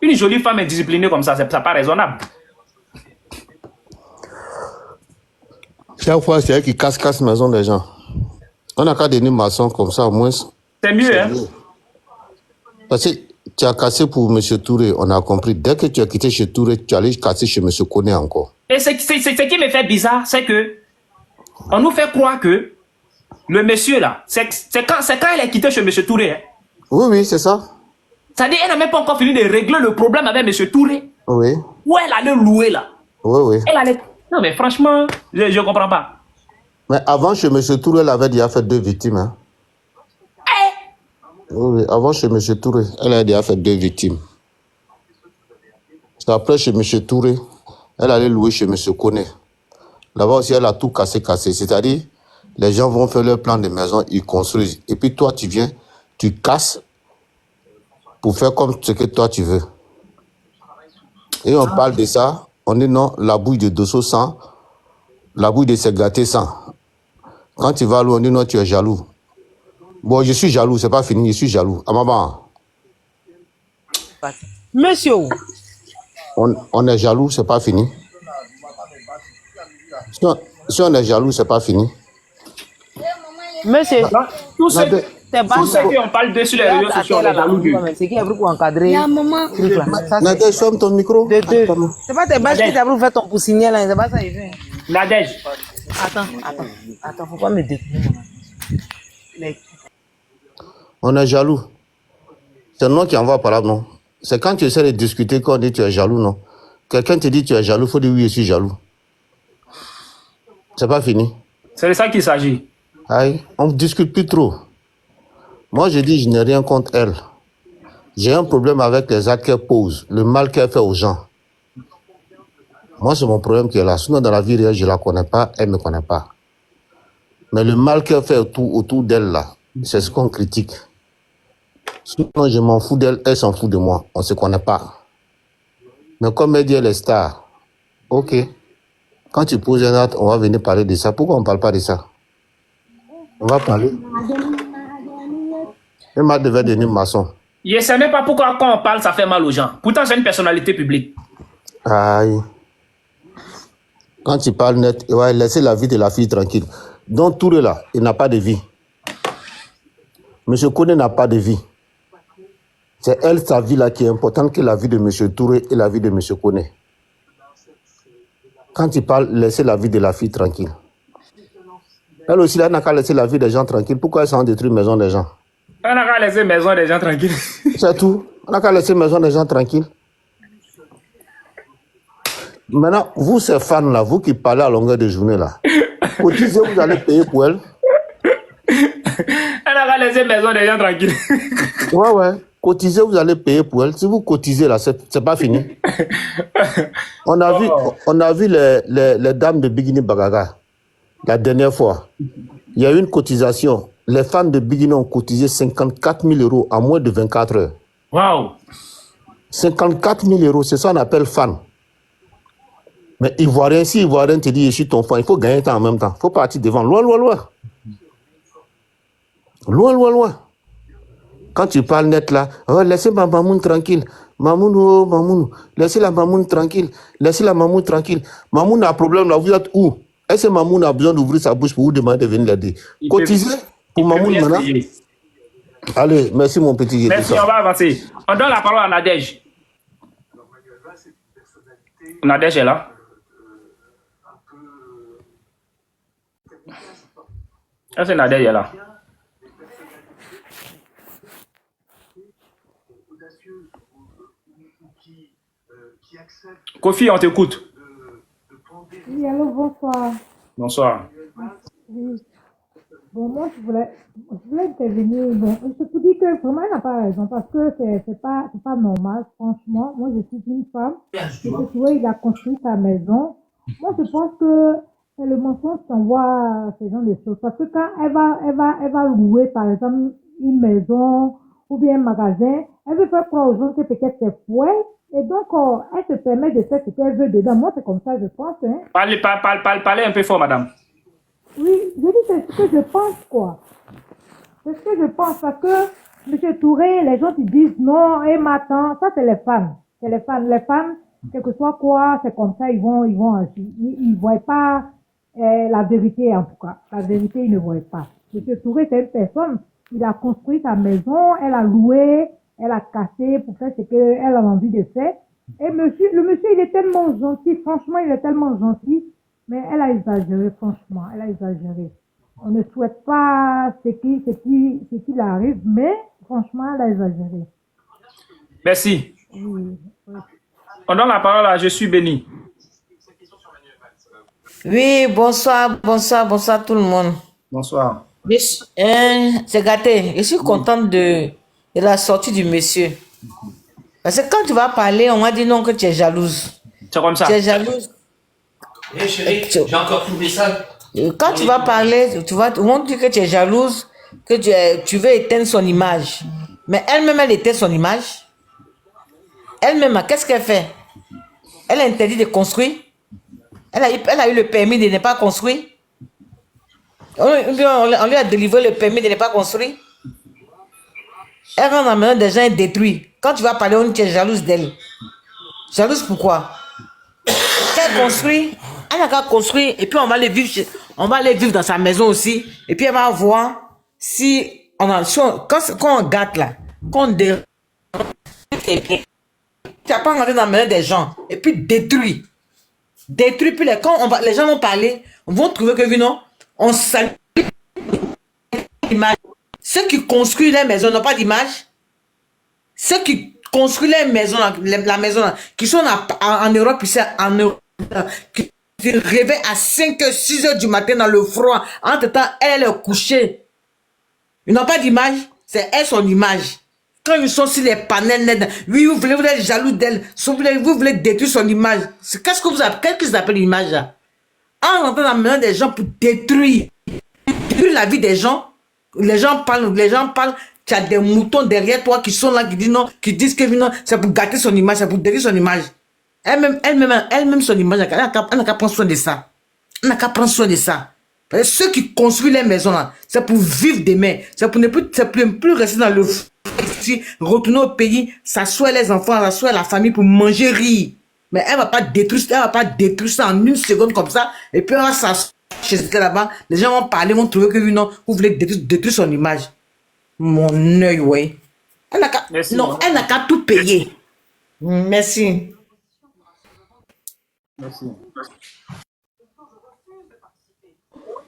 Une jolie femme indisciplinée comme ça, c'est pas raisonnable. Chaque fois, c'est elle qui casse la maison des gens. On n'a qu'à devenir maçon comme ça, au moins. C'est mieux, hein? Parce que tu as cassé pour M. Touré, on a compris. Dès que tu as quitté chez Touré, tu allais casser chez M. Koné encore. Et ce qui me fait bizarre, c'est que on nous fait croire que le monsieur là, c'est quand elle a quitté chez M. Touré. Hein? Oui, c'est ça. C'est-à-dire qu'elle n'a même pas encore fini de régler le problème avec M. Touré. Oui. Où elle allait louer là. Oui. Elle allait... Non mais franchement, je ne comprends pas. Mais avant, chez M. Touré, elle avait déjà fait 2 victimes. Hein. Oui, avant chez M. Touré, elle a déjà fait 2 victimes. C'est après chez M. Touré, elle allait louer chez M. Kone. Là-bas aussi, elle a tout cassé. C'est-à-dire, les gens vont faire leur plan de maison, ils construisent. Et puis toi, tu viens, tu casses pour faire comme ce que toi tu veux. Et on parle de ça, on dit non, la bouille de Dosso 100, la bouille de Segaté 100. Quand tu vas louer, on dit non, tu es jaloux. Bon, je suis jaloux, c'est pas fini, je suis jaloux. À maman. Monsieur. On est jaloux, c'est pas fini. Si on est jaloux, c'est pas fini. Monsieur. Tout ce qu'on parle de sur les réseaux sociaux, on est jaloux. C'est qui a voulu encadrer. Maman. Nadège, ferme ton micro. C'est pas tes bâches qui t'a voulu faire ton poussinier là, c'est pas ça, il fait. Nadège. Attends, faut pas me détenir. On est jaloux. C'est nous qui envoie par là, non? C'est quand tu essaies de discuter qu'on dit tu es jaloux, non? Quelqu'un te dit tu es jaloux, il faut dire oui, je suis jaloux. C'est pas fini. C'est de ça qu'il s'agit. Aïe, on ne discute plus trop. Moi, je dis, je n'ai rien contre elle. J'ai un problème avec les actes qu'elle pose, le mal qu'elle fait aux gens. Moi, c'est mon problème qui est là. Sinon, dans la vie réelle, je ne la connais pas, elle ne me connaît pas. Mais le mal qu'elle fait autour d'elle, là, c'est ce qu'on critique. Sinon, je m'en fous d'elle, elle s'en fout de moi. On ne se connaît pas. Mais comme elle dit, elle est star. Ok. Quand tu poses un acte, on va venir parler de ça. Pourquoi on ne parle pas de ça? On va parler. Elle m'a devait devenir maçon. Je ne sais même pas pourquoi quand on parle, ça fait mal aux gens. Pourtant, c'est une personnalité publique. Aïe. Quand tu parles net, il va laisser la vie de la fille tranquille. Donc, Touré là, il n'a pas de vie. Monsieur Kone n'a pas de vie. C'est elle, sa vie là, qui est importante que la vie de Monsieur Touré et la vie de Monsieur Kone. Quand tu parles, laissez la vie de la fille tranquille. Elle aussi, elle n'a qu'à laisser la vie des gens tranquille. Pourquoi elle s'en détruit la maison des gens? On n'a qu'à laisser la maison des gens tranquilles. C'est tout. On n'a qu'à laisser la maison des gens tranquilles. Maintenant, vous, ces fans là, vous qui parlez à longueur de journée là, cotisez, vous allez payer pour elle. On n'a qu'à laisser la maison des gens tranquilles. Ouais. Cotisez, vous allez payer pour elle. Si vous cotisez là, c'est pas fini. On a vu les dames de Bigini Bagaga la dernière fois. Il y a eu une cotisation. Les fans de Bigini ont cotisé 54 000 € en moins de 24 heures. Waouh! 54 000 €, c'est ça qu'on appelle fan. Mais Ivoirien, si Ivoirien te dit je suis ton fan, il faut gagner temps en même temps. Il faut partir devant. Loin. Loin. Quand tu parles net là, oh, laissez ma mamoun tranquille. Mamoun, laissez la mamoun tranquille. Mamoun a un problème là, vous êtes où? Est-ce que Mamoun a besoin d'ouvrir sa bouche pour vous demander de venir l'aider? Cotisez pour Mamoun maintenant. Allez, merci mon petit. Merci, on va avancer. On donne la parole à Nadège. Nadège est là. Est-ce que Nadège est là? Kofi, on t'écoute. Oui, allô, bonsoir. Bonsoir. Oui. Bon, moi, je voulais intervenir. Bon, je te dis que vraiment, elle n'a pas raison parce que c'est pas normal, franchement. Moi, je suis une femme. Et que tu vois, il a construit sa maison. Moi, je pense que c'est le mensonge qui envoie ce genre de choses. Parce que quand elle va louer, par exemple, une maison ou bien un magasin, elle veut faire croire aux gens que peut-être c'est fouet. Et donc, elle se permet de faire ce qu'elle veut dedans. Moi, c'est comme ça, je pense. Hein. Parlez un peu fort, madame. Oui, je dis c'est ce que je pense, quoi. C'est ce que je pense, parce que M. Touré, les gens qui disent non, et maintenant, ça c'est les fans. C'est les fans. Les fans, quel que soit quoi, c'est comme ça, ils vont agir. Ils ne voient pas la vérité, en tout cas. La vérité, ils ne voient pas. M. Touré, c'est une personne, il a construit sa maison, elle a loué, elle a cassé pour faire ce qu'elle a envie de faire. Et le monsieur, il est tellement gentil, franchement, il est tellement gentil. Mais elle a exagéré, franchement, elle a exagéré. On ne souhaite pas ce qui arrive, mais franchement, elle a exagéré. Merci. Oui. On donne la parole à Je suis béni. Oui, bonsoir tout le monde. Bonsoir. C'est gâté. Je suis contente de de la sortie du monsieur. Parce que quand tu vas parler, on m'a dit non, que tu es jalouse. C'est comme ça. Tu es jalouse. Eh chérie, j'ai encore trouvé ça. Quand tu vas parler, on va dire que tu es jalouse, que tu veux éteindre son image. Mais elle-même, elle éteint son image. Elle-même, qu'est-ce qu'elle fait? Elle a interdit de construire. Elle a eu le permis de ne pas construire. On lui a délivré le permis de ne pas construire. Elle rentre dans la maison des gens et détruit. Quand tu vas parler, on dit que tu es jalouse d'elle. Jalouse pourquoi? Elle construit, elle n'a qu'à construire et puis on va aller vivre dans sa maison aussi. Et puis elle va voir si on a, quand on gâte là, quand on dérange, c'est bien. Tu n'as pas rentré dans la maison des gens et puis détruit. Détruit, puis les gens vont parler, vont trouver que non, on salue l'image. Ceux qui construisent les maisons n'ont pas d'image. Ceux qui construisent les maisons, la maison, là, qui sont en Europe, puis c'est en Europe, qui se réveillent à 5h, 6h du matin dans le froid. Entre-temps, elle est couchée. Ils n'ont pas d'image, c'est elle son image. Quand ils sont sur les panels net, oui, vous voulez être jaloux d'elle, vous voulez détruire son image. Qu'est-ce que vous appelez l'image là? En rentrant dans la maison des gens pour détruire la vie des gens, les gens parlent, tu as des moutons derrière toi qui sont là, qui disent non, qui disent que non, c'est pour gâter son image, c'est pour détruire son image. Elle-même son image, elle n'a qu'à prendre soin de ça. Elle n'a qu'à prendre soin de ça. Parce que ceux qui construisent les maisons là, c'est pour vivre demain, c'est pour ne plus rester dans le retourner au pays, s'asseoir les enfants, s'asseoir la famille pour manger, rire. Mais elle va pas détruire ça en une seconde comme ça, et puis elle va s'asseoir chez elle là-bas, les gens vont parler, vont trouver que non, vous voulez détruire son image. Mon œil, oui. Elle n'a qu'à tout payer. Merci. Merci.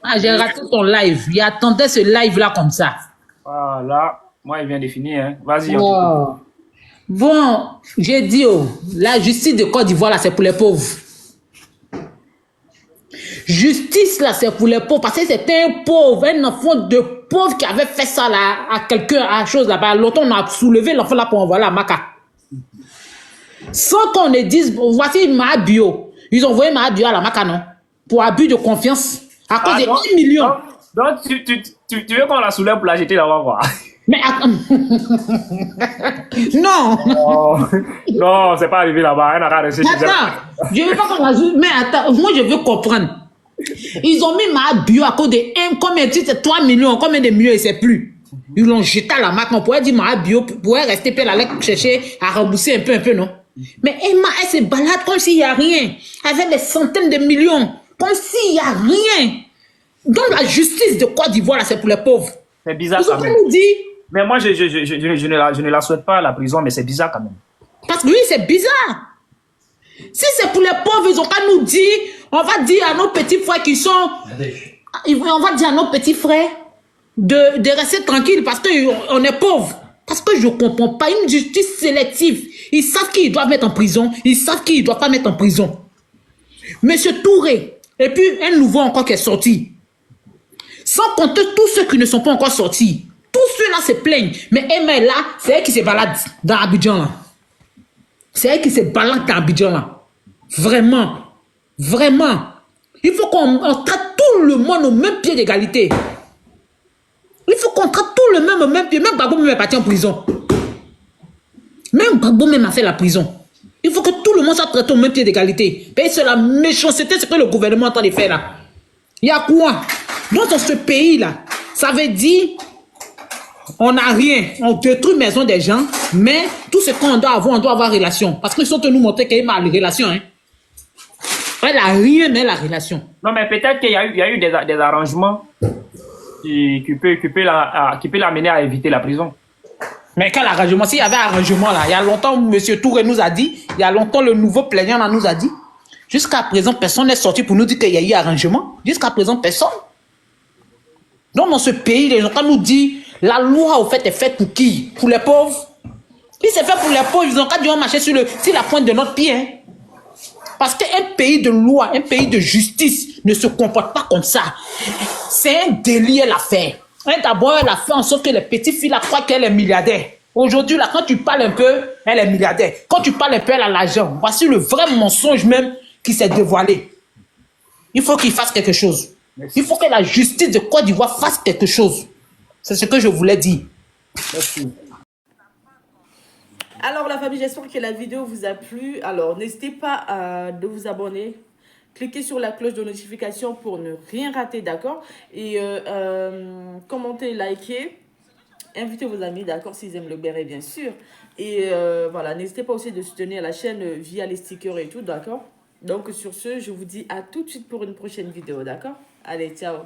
Ah, j'ai raté ton live. Il attendait ce live-là comme ça. Voilà. Moi, il vient de finir. Hein. Vas-y. Oh. Bon, j'ai dit, la justice de Côte d'Ivoire, là, c'est pour les pauvres. Justice, là, c'est pour les pauvres. Parce que c'était un pauvre, un enfant de pauvre qui avait fait ça, là, à quelqu'un, à chose là-bas. L'autre, on a soulevé l'enfant, là, pour envoyer à Maka. Sans qu'on ne dise, voici ma bio. Ils ont envoyé ma bio à la Maka, non? Pour abus de confiance. À cause de 1 million. Donc, tu veux qu'on la soulève pour la jeter là-bas, quoi? Mais attends. Non. Oh, non, c'est pas arrivé là-bas. Elle n'a qu'à rester chez elle. Attends, je veux pas qu'on la joue. Mais attends, moi je veux comprendre. Ils ont mis ma bio à cause de combien de titres, c'est 3 millions, combien de millions, et c'est plus. Ils l'ont jeté à la marque. On pourrait dire ma bio, pourrait rester, puis elle allait chercher à rembourser un peu, non? Mais Emma, elle se balade comme s'il n'y a rien. Avec des centaines de millions. Comme s'il n'y a rien. Donc la justice de Côte d'Ivoire, c'est pour les pauvres. C'est bizarre quand même. Nous dit. Mais moi, je ne la souhaite pas à la prison, mais c'est bizarre quand même. Parce que oui, c'est bizarre. Si c'est pour les pauvres, ils ont qu'à nous dire, on va dire à nos petits frères qui sont... On va dire à nos petits frères de rester tranquilles parce qu'on est pauvres. Parce que je ne comprends pas une justice sélective. Ils savent qui ils doivent mettre en prison. Ils savent qui ils ne doivent pas mettre en prison. Monsieur Touré, et puis un nouveau encore qui est sorti. Sans compter tous ceux qui ne sont pas encore sortis. Tous ceux-là se plaignent. Mais Emma là, c'est elle qui se balade dans Abidjan là. C'est elle qui se balade dans Abidjan là. Vraiment. Vraiment. Il faut qu'on traite tout le monde au même pied d'égalité. Il faut qu'on traite tout le monde au même pied. Même Gbagbo même est parti en prison. Même Gbagbo même a fait la prison. Il faut que tout le monde soit traité au même pied d'égalité. C'est la méchanceté, ce que le gouvernement est en train de faire là. Il y a quoi? Donc dans ce pays-là, ça veut dire, on n'a rien, on détruit la maison des gens, mais tout ce qu'on doit avoir, on doit avoir relation. Parce qu'ils sont tenus nous montrer qu'il y a une relation. Hein. Elle n'a rien, mais la relation. Non, mais peut-être qu'il y a eu des arrangements qui peut l'amener à éviter la prison. Mais quel arrangement? S'il y avait arrangement là, il y a longtemps, M. Touré nous a dit, il y a longtemps, le nouveau plaignant là nous a dit, jusqu'à présent, personne n'est sorti pour nous dire qu'il y a eu arrangement. Jusqu'à présent, personne. Donc, dans ce pays, les gens, quand nous disent, la loi, au fait, est faite pour qui? Pour les pauvres. Si c'est fait pour les pauvres, ils ont qu'à dire marcher sur la pointe de notre pied. Hein. Parce qu'un pays de loi, un pays de justice ne se comporte pas comme ça. C'est un délit, l'affaire. D'abord, elle a fait en sorte que les petites filles la croient qu'elle est milliardaire. Aujourd'hui, là, quand tu parles un peu, elle est milliardaire. Quand tu parles un peu, elle a l'argent. Voici le vrai mensonge même qui s'est dévoilé. Il faut qu'il fasse quelque chose. Il faut que la justice de Côte d'Ivoire fasse quelque chose. C'est ce que je voulais dire. Merci. Alors la famille, j'espère que la vidéo vous a plu. Alors n'hésitez pas de vous abonner. Cliquez sur la cloche de notification pour ne rien rater, d'accord? Et commentez, likez. Invitez vos amis, d'accord, s'ils aiment le béret, bien sûr. Et voilà, n'hésitez pas aussi de soutenir la chaîne via les stickers et tout, d'accord? Donc sur ce, je vous dis à tout de suite pour une prochaine vidéo, d'accord? Allez, ciao!